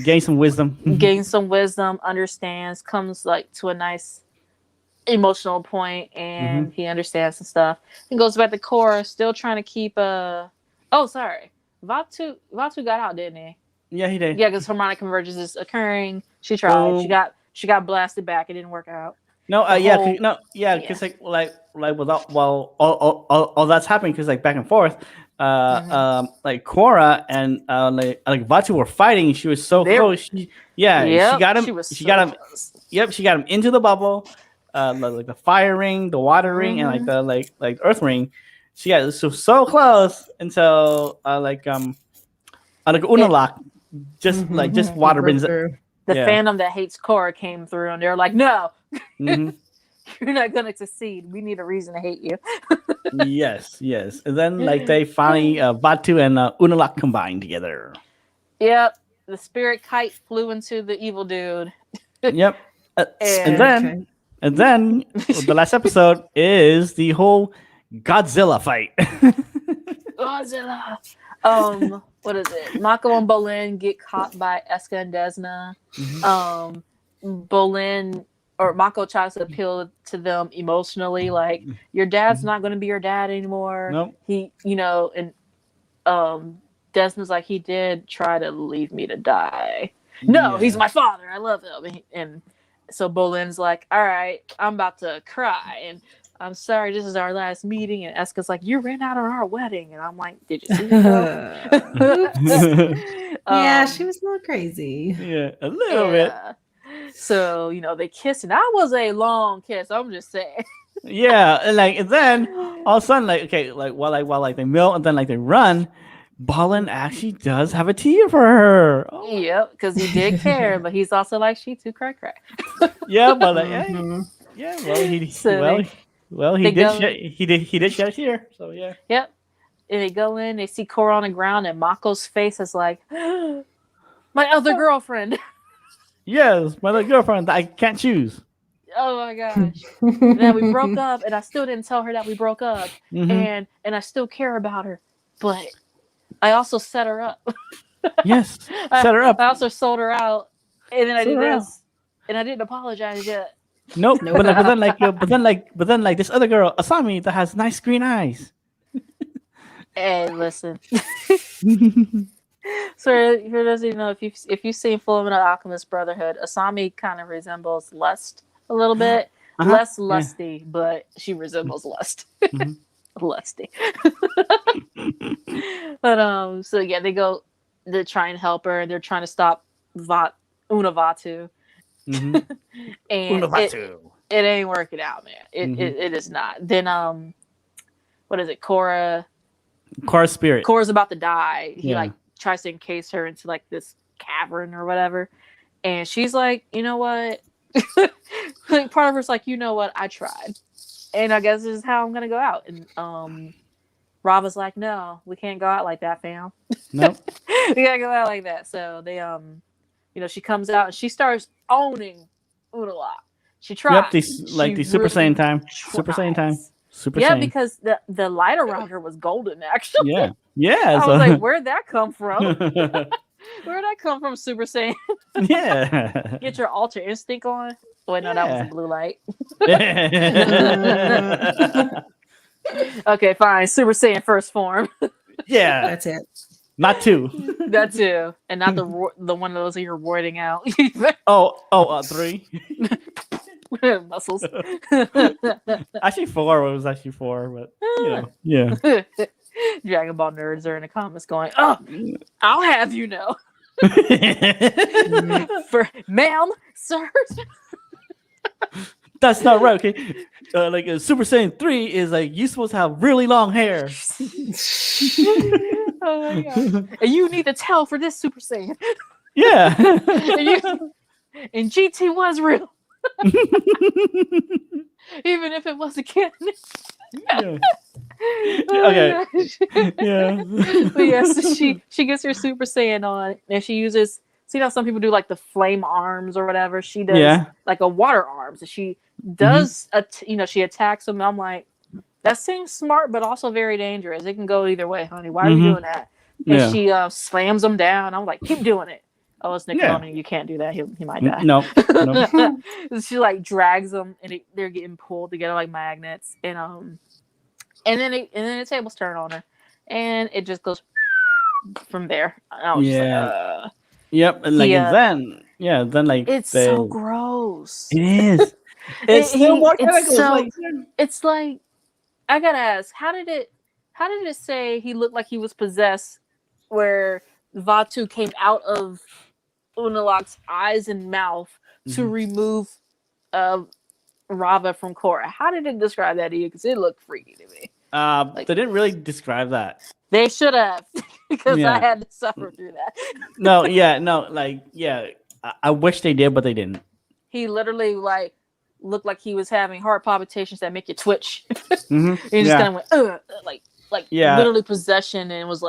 gain some wisdom. Understands, comes like to a nice emotional point, and he understands and stuff. And goes back to Korra, still trying to keep Vatu got out, didn't he? Yeah, he did. Yeah, because harmonic convergence is occurring. She tried. She got blasted back. It didn't work out. No, because like while all that's happening, because like back and forth, like Korra and like Vatu were fighting. She was so close. She got him. She got him. Yep, she got him into the bubble. Like the fire ring, the water ring, and the earth ring. She got so close until Unalak just water brings it. The fandom that hates Korra came through, and they're like, "No, you're not gonna succeed. We need a reason to hate you." yes, and then they finally Vatu and Unalak combined together. Yep, the spirit kite flew into the evil dude. Yep, and then the last episode is the whole Godzilla fight. Godzilla. What is it? Mako and Bolin get caught by Eska and Desna. Bolin or Mako tries to appeal to them emotionally, like your dad's not going to be your dad anymore. Nope. He, and Desna's like, he did try to leave me to die. No, he's my father. I love him. And so Bolin's like, all right, I'm about to cry. And I'm sorry, this is our last meeting. And Eska's like, you ran out on our wedding. And I'm like, did you see that? Yeah, she was a little crazy. Yeah, a little bit. So, they kissed, and that was a long kiss. I'm just saying. Yeah, and then all of a sudden, while they mill and then they run, Ballin actually does have a tear for her. Oh, Yep, because he did care, but he's also like, she too cry. yeah, but hey, yeah, well he So he did shed a tear. So yeah. Yep. And they go in, they see Korra on the ground, and Mako's face is like, my other girlfriend. Yes, my little girlfriend that I can't choose. Oh my gosh. And then we broke up, and I still didn't tell her that we broke up. Mm-hmm. And I still care about her. But I also set her up. Yes, set her up. I also sold her out. And then I Set did her out. this. And I didn't apologize yet. Nope. But then this other girl, Asami, that has nice green eyes. Hey, listen. So for those of you know, if you've seen Fullmetal Alchemist Brotherhood, Asami kind of resembles Lust a little bit. Less lusty, but she resembles Lust. Mm-hmm. Lusty. But so yeah, they go to try and help her, and they're trying to stop Unavatu. Mm-hmm. And Unavatu. It ain't working out, man. It is not. Then what is it? Korra's spirit. Korra's about to die. He tries to encase her into this cavern or whatever, and she's like, you know what? Part of her's like, you know what? I tried, and I guess this is how I'm gonna go out. And Rava's like, no, we can't go out like that, fam. Nope. We gotta go out like that. So they she comes out and she starts owning Unalaq. She tries. Yep, the Super Saiyan time. Super Saiyan time. Super Saiyan. Because the light around her was golden, actually. Yeah. Yeah. I was like, where'd that come from? Where'd that come from, Super Saiyan? Yeah. Get your Ultra Instinct on. Oh, wait, no, that was a blue light. Okay, fine. Super Saiyan first form. Yeah. That's it. Not 2. That too. And not the one of those that you're warding out. 3. Muscles. Actually 4 was actually 4, but yeah. Dragon Ball nerds are in the comments going, oh, I'll have you know. For ma'am, sir. That's not right, okay? Super Saiyan 3 is you're supposed to have really long hair. Oh my god. And you need to tell for this Super Saiyan. Yeah. And GT was real. Even if it wasn't canon. Yeah. Oh Okay. Yeah. But yeah, so she gets her Super Saiyan on, and she uses. See how some people do the flame arms or whatever. She does a water arms. And she does she attacks them. I'm like, that seems smart, but also very dangerous. It can go either way, honey. Why are you doing that? And she slams them down. I'm like, keep doing it. Oh, it's Nickelodeon. You can't do that. He might die. No. She drags them, and they're getting pulled together like magnets. And then the tables turn on her, and it just goes from there. I was just like, Yep, and then it's so gross. It is. It's still more tentacles. It's like, I gotta ask, how did it say he looked like he was possessed, where Vatu came out of Unalaq's eyes and mouth to remove Rava from Korra? How did it describe that to you? Because it looked freaky to me. They didn't really describe that. They should have, because I had to suffer through that. I wish they did, but they didn't. He literally looked like he was having heart palpitations that make you twitch. He just kind of went literally possession, and was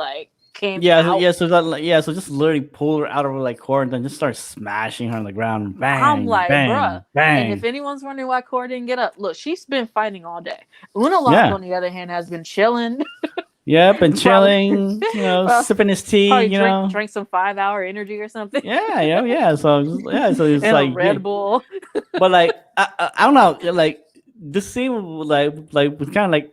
came out. So just literally pull her out of her Korra and then just start smashing her on the ground. Bang, I'm like, bang, bruh. bang. And if anyone's wondering why Korra didn't get up, look, she's been fighting all day. Unalaq, on the other hand, has been chilling. Yep, and chilling, sipping his tea, drink some 5-hour energy or something. Yeah. So it's and Red Bull. But I don't know, this scene was kind of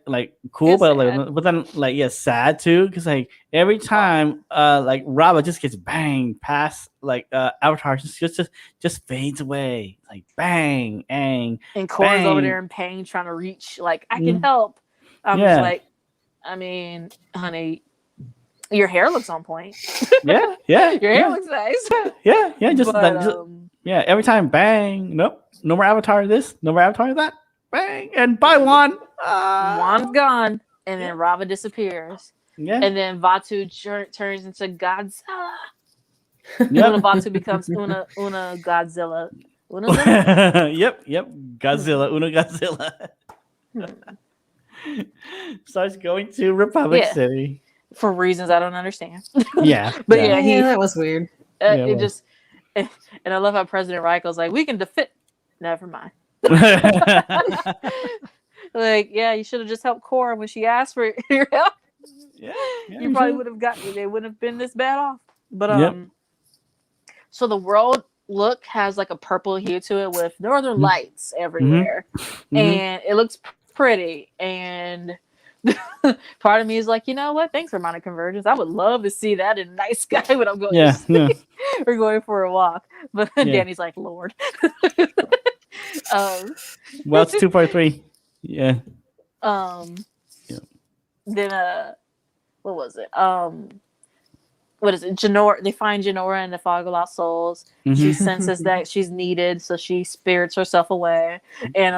cool, it's but sad. but then sad too, because every time Rava just gets banged past Avatar just fades away, bang, bang, and Korra's bang. over there in pain trying to reach I can help. I'm just I mean, honey, Your hair looks on point. Yeah. Your hair looks nice. Yeah. Just, But, just yeah. Every time, bang. Nope. No more Avatar. This. No more Avatar. That. Bang. And buy one. Wan's gone, and then Rava disappears, Yeah. and then Vatu turns into Godzilla. Yep. Una Vatu becomes Una Godzilla. Una Yep. Godzilla. Una Godzilla. Starts going to Republic City. For reasons I don't understand. Yeah. But yeah, that was weird. It just, and I love how President Reichels like, we can defeat. Never mind. Like, yeah, you should have just helped Korra when she asked for your help. Yeah, you probably would have gotten. They wouldn't have been this bad off. But so the world has like a purple hue to it with northern lights everywhere, and it looks pretty. And part of me is like, you know what? Thanks for Minor Convergence. I would love to see that in night sky when I'm going. We're going for a walk, but Danny's like, Lord. Well, it's 2.3. Yeah. Then what was it? What is it? Janora. They find Janora in the Fog of Lost Souls. She senses that she's needed, so she spirits herself away, and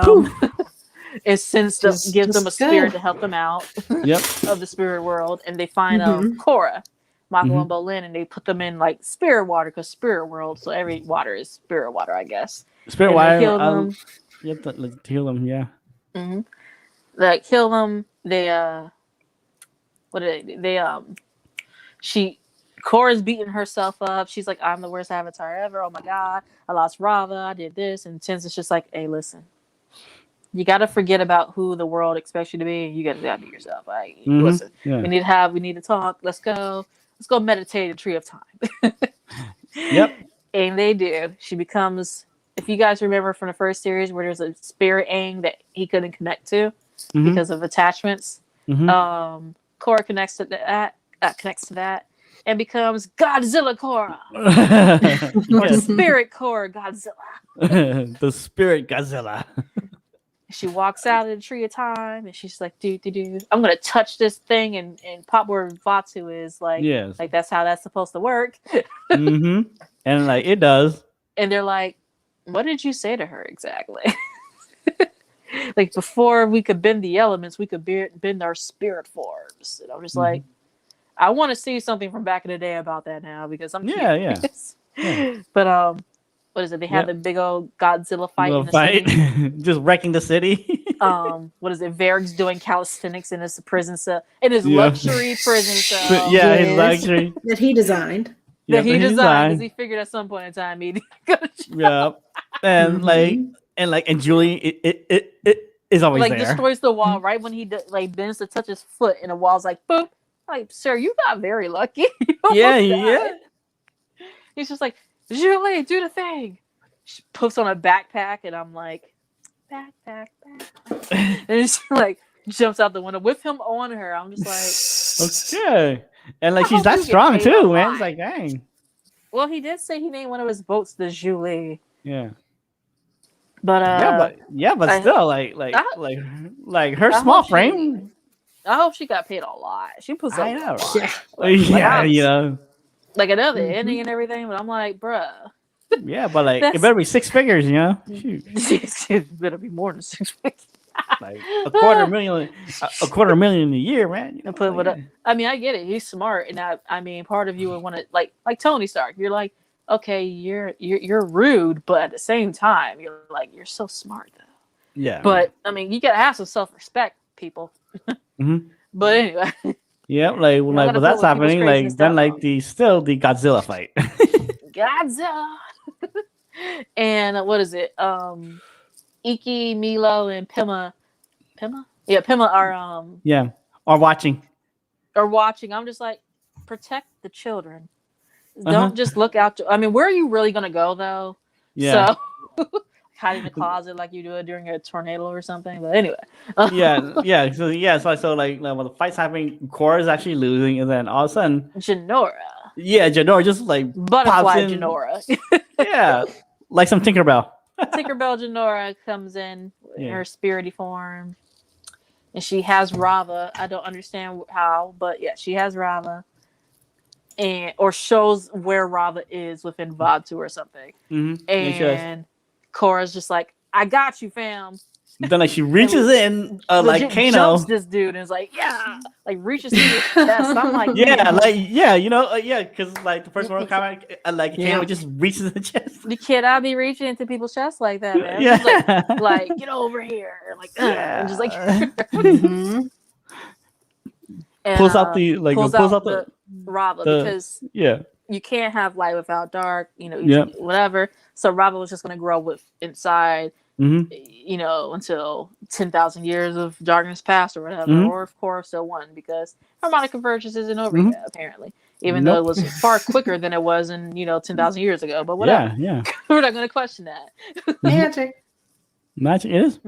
it gives them a spirit to help them out of the spirit world. And they find Korra, Mako, and Bolin, and they put them in like spirit water because spirit world. So every water is spirit water, I guess. Spirit water. Heal them. You have to heal them. Yeah. Like kill them. Korra's beating herself up. She's like, I'm the worst Avatar ever. Oh my god, I lost Rava. I did this, and Tensa's just like, hey, listen, you got to forget about who the world expects you to be. You got to be yourself. Like, listen, we need to talk. Let's go meditate at Tree of Time. And they do. She becomes. If you guys remember from the first series, where there's a spirit Aang that he couldn't connect to because of attachments. Korra connects to that and becomes Godzilla Korra. Or Spirit Korra Godzilla. The Spirit Godzilla. She walks out of the Tree of Time and she's like, do. I'm gonna touch this thing and pop where Vatu is like, like that's how that's supposed to work. And like it does. And they're like, what did you say to her exactly? Like before we could bend the elements, we could bend our spirit forms. And I'm just like, I want to see something from back in the day about that now because I'm curious. But what is it? They have the big old Godzilla fight in the city. Just wrecking the city. What is it? Varg's doing calisthenics in his prison cell, in his luxury prison cell. His luxury that he designed. That he designed because he figured at some point in time he'd and Julie it is always like there. Destroys the wall right when he bends to touch his foot and the wall's like boop. Like, sir, you got very lucky. He's just like, Julie, do the thing. She puts on a backpack and I'm like, backpack. And she like jumps out the window with him on her. I'm just like, okay. And like she's that strong too, man. It's like, dang. Well, he did say he named one of his boats the Julie. Yeah. But but still, like her small frame. I hope she got paid a lot. She puts up. I know. Right? Like another ending and everything, but I'm like, bruh. Yeah, but like it better be six figures, you know. Shoot. It better be more than 6 figures. Like a quarter million a year, man. I mean, I get it. He's smart, and I mean, part of you would want to like Tony Stark. You're like, okay, you're rude, but at the same time, you're like, you're so smart though. Yeah. But I mean, you gotta have some self-respect, people. But anyway. Yeah, like when that's happening, like then like the Godzilla fight. Godzilla. And what is it? Iki, Milo, and Pima. Yeah, Pima are watching. I'm just like, protect the children. Don't just look out. I mean, where are you really gonna go though? Yeah. So hide in the closet like you do it during a tornado or something. But anyway. So like when the fight's happening, Korra is actually losing, and then all of a sudden Janora. Yeah, Janora just like butterfly Janora. Yeah, like some Tinkerbell. Tinkerbell Janora comes in her spirity form, and she has Rava. I don't understand how, but yeah, she has Rava. and or shows where Rava is within Vatu or something. Yeah, she does. And Korra's just like, I got you, fam. Then like she reaches in, like Legit jumps Kano. this dude and is like, yeah, like reaches through his chest. I'm like, Yeah, like because like the first Mortal Kombat, like Kano just reaches in the chest. you cannot be reaching into people's chests like that, man. Yeah. Just like get over here, like and just like Mhm. and, Pulls out the like pulls out the Rava the- because yeah. you can't have light without dark, you know, Yep. whatever. So Rava was just going to grow with inside, Mm-hmm. you know, until 10,000 years of darkness passed or whatever, Mhm. or of course still one because harmonic convergence isn't over Mhm. yet apparently, even though it was far quicker than it was in 10,000 years ago. But whatever, Yeah. we're not going to question that. Magic. Magic it is.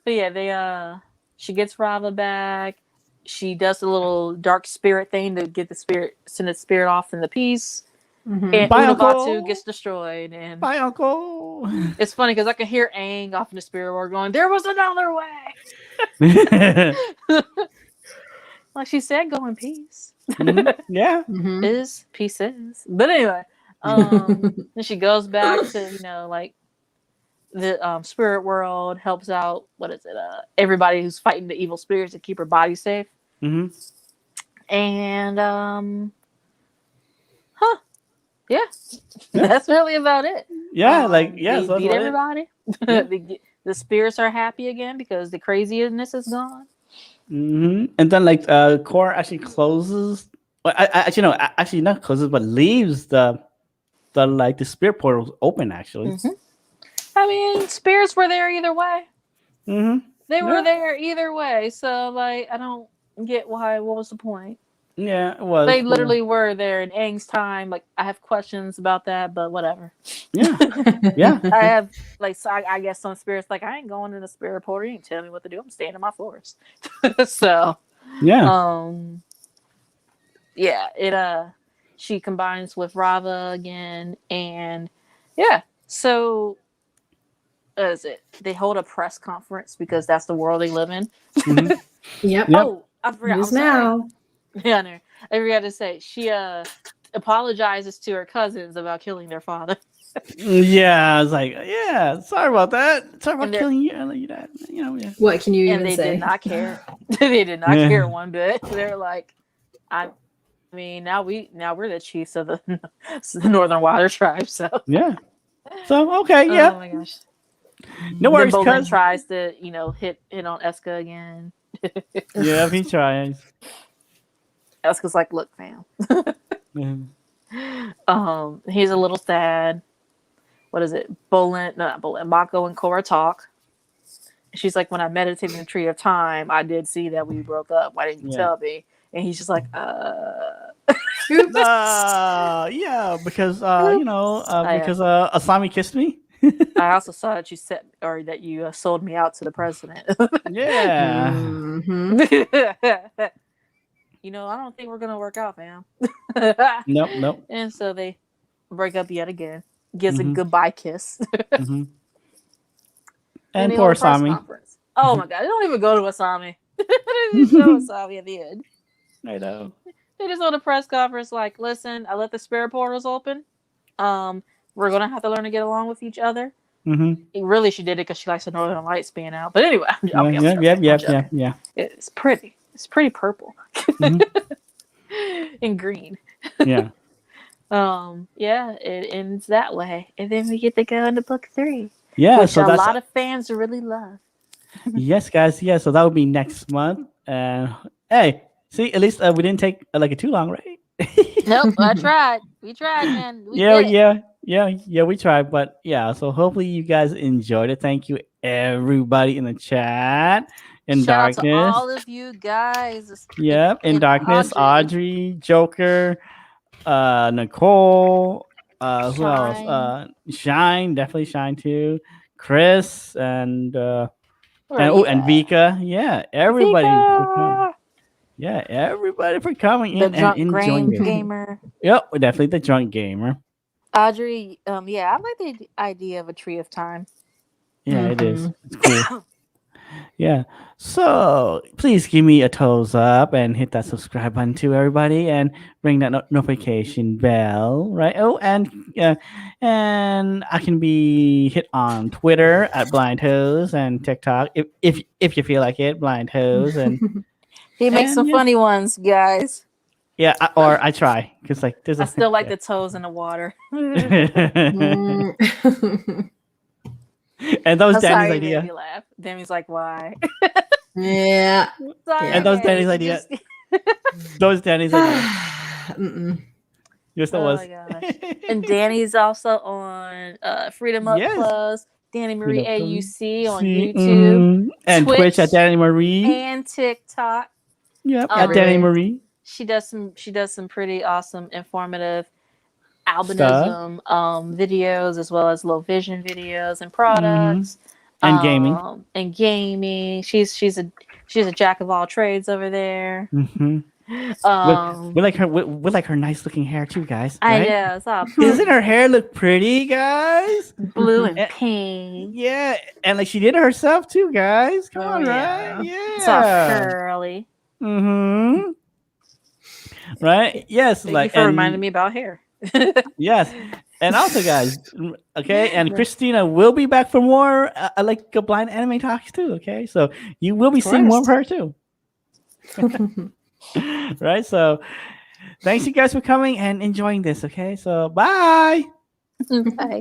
But yeah, she gets Rava back. She does the little dark spirit thing to get send the spirit off in the piece. Mhm. And Bye, Unabatu Uncle. gets destroyed. And Bye, Uncle. it's funny because I can hear Aang off in the spirit world going, there was another way. Like she said, go in peace. Yeah. Mhm. Is pieces. But anyway, then she goes back to, like the spirit world, helps out, everybody who's fighting the evil spirits to keep her body safe. Mm-hmm. And yeah, that's really about it. Yeah, They so beat that's everybody. The spirits are happy again because the craziness is gone. Mm-hmm. And then Korra actually closes. Well, actually no, actually not closes, but leaves the spirit portals open. Actually. Mm-hmm. I mean, spirits were there either way. Mm-hmm. They were there either way. So I don't get why. What was the point? Yeah, it was. They literally were there in Aang's time. I have questions about that, but whatever. Yeah. Yeah. I have I guess some spirits I ain't going in the spirit portal. You ain't tell me what to do. I'm staying in my forest. So Yeah. yeah, it she combines with Rava again, and yeah, so what is it? They hold a press conference because that's the world they live in. Mm-hmm. Yep. Oh, I forgot. News now. Yeah, no, I forgot to say she apologizes to her cousins about killing their father. Yeah, I was like, yeah, sorry about that. Sorry about And killing you. You that, yeah. What can you And even they say? did not care. They did not care one bit. They're like, I mean, now we're the chiefs of the Northern Water Tribe. So Yeah. So okay, yeah. Oh my gosh. No worries, Then Bolin cuz. tries to, hit on Eska again. Yeah, he tries. Eska's like, look, fam. Mhm. He's a little sad. What is it? Bolin, no, not Bolin. Mako and Korra talk. She's like, when I meditated in the Tree of Time, I did see that we broke up. Why didn't you tell me? And he's just like, Yeah, because because Asami kissed me. I also saw that you said, or that you sold me out to the president. Yeah. Mhm. I don't think we're gonna work out, fam. Nope. And so they break up yet again. Gives a Mhm. goodbye kiss. Mm-hmm. And And they poor hold a press Asami. conference. Oh my god, they don't even go to Asami. They didn't show Asami at the end. I know. They just hold a press conference like, listen, I let the spirit portals open. We're gonna have to learn to get along with each other. Mm-hmm. Really, she did it because she likes the Northern Lights being out. But anyway, I'm joking. Yeah. It's pretty. It's pretty purple Mhm. and green. Yeah. Yeah, it ends that way, and then we get to go into book 3, Yeah. which So a that's lot of fans really love. yes, guys. Yeah. So that would be next month. And hey, see, at least we didn't take too long, right? Nope, I tried. We tried, man. We Yeah, did it. yeah. We tried, but yeah. So hopefully you guys enjoyed it. Thank you, everybody in the chat. In Shout out to darkness. all of you guys. Yep. In and darkness, Audrey, Joker, Nicole, who else? Shine. Shine, definitely Shine too. Chris and Right, Vika. Yeah, everybody for coming. Vika! Yeah, everybody for coming The in and drunk enjoying it. gamer. Yep, definitely the drunk gamer. Audrey, yeah, I like the idea of a tree of time. Yeah, it is. It's cool. Yeah. So please give me a toes up and hit that subscribe button too, everybody, and ring that notification bell, right? Oh, and I can be hit on Twitter at Blind Hose and TikTok if you feel like it, Blind Hose, He makes some yeah, funny ones, guys. yeah, or I try because like there's I a still like the toes in the water. Mm. and that was I'm Danny's sorry, you made idea. me laugh. Demi's like, why? Yeah. Sorry, And that was Danny's Demi, idea. That was Danny's idea. Mm-mm. Yes, that Oh was. my gosh. And Danny's also on Freedom Up Yes. Plus, Danny Marie Freedom Up AUC on See, YouTube, and Twitch at Twitch, Danny Marie. and TikTok. Yep, at Um, Danny Everywhere. Marie She does some pretty awesome, informative stuff albinism videos, as well as low vision videos and hmm products, and gaming. and gaming. She's a jack of all trades over there. hmm Um, With like her nice looking hair too, guys. I Right? know it's all Isn't her hair look pretty, guys? blue and Eh, pink. Yeah, and like she did it herself too, guys. Come Oh, on, yeah. right? It's all Yeah. curly. Mm-hmm. Right? Yes, Thank like you for and reminding me about hair. yes, and also, guys, okay, and Christina will be back for more like blind anime talks too. Okay, so you will be Of seeing more of course. her too. Right? So thanks you guys for coming and enjoying this. Okay, so bye. Bye. Bye.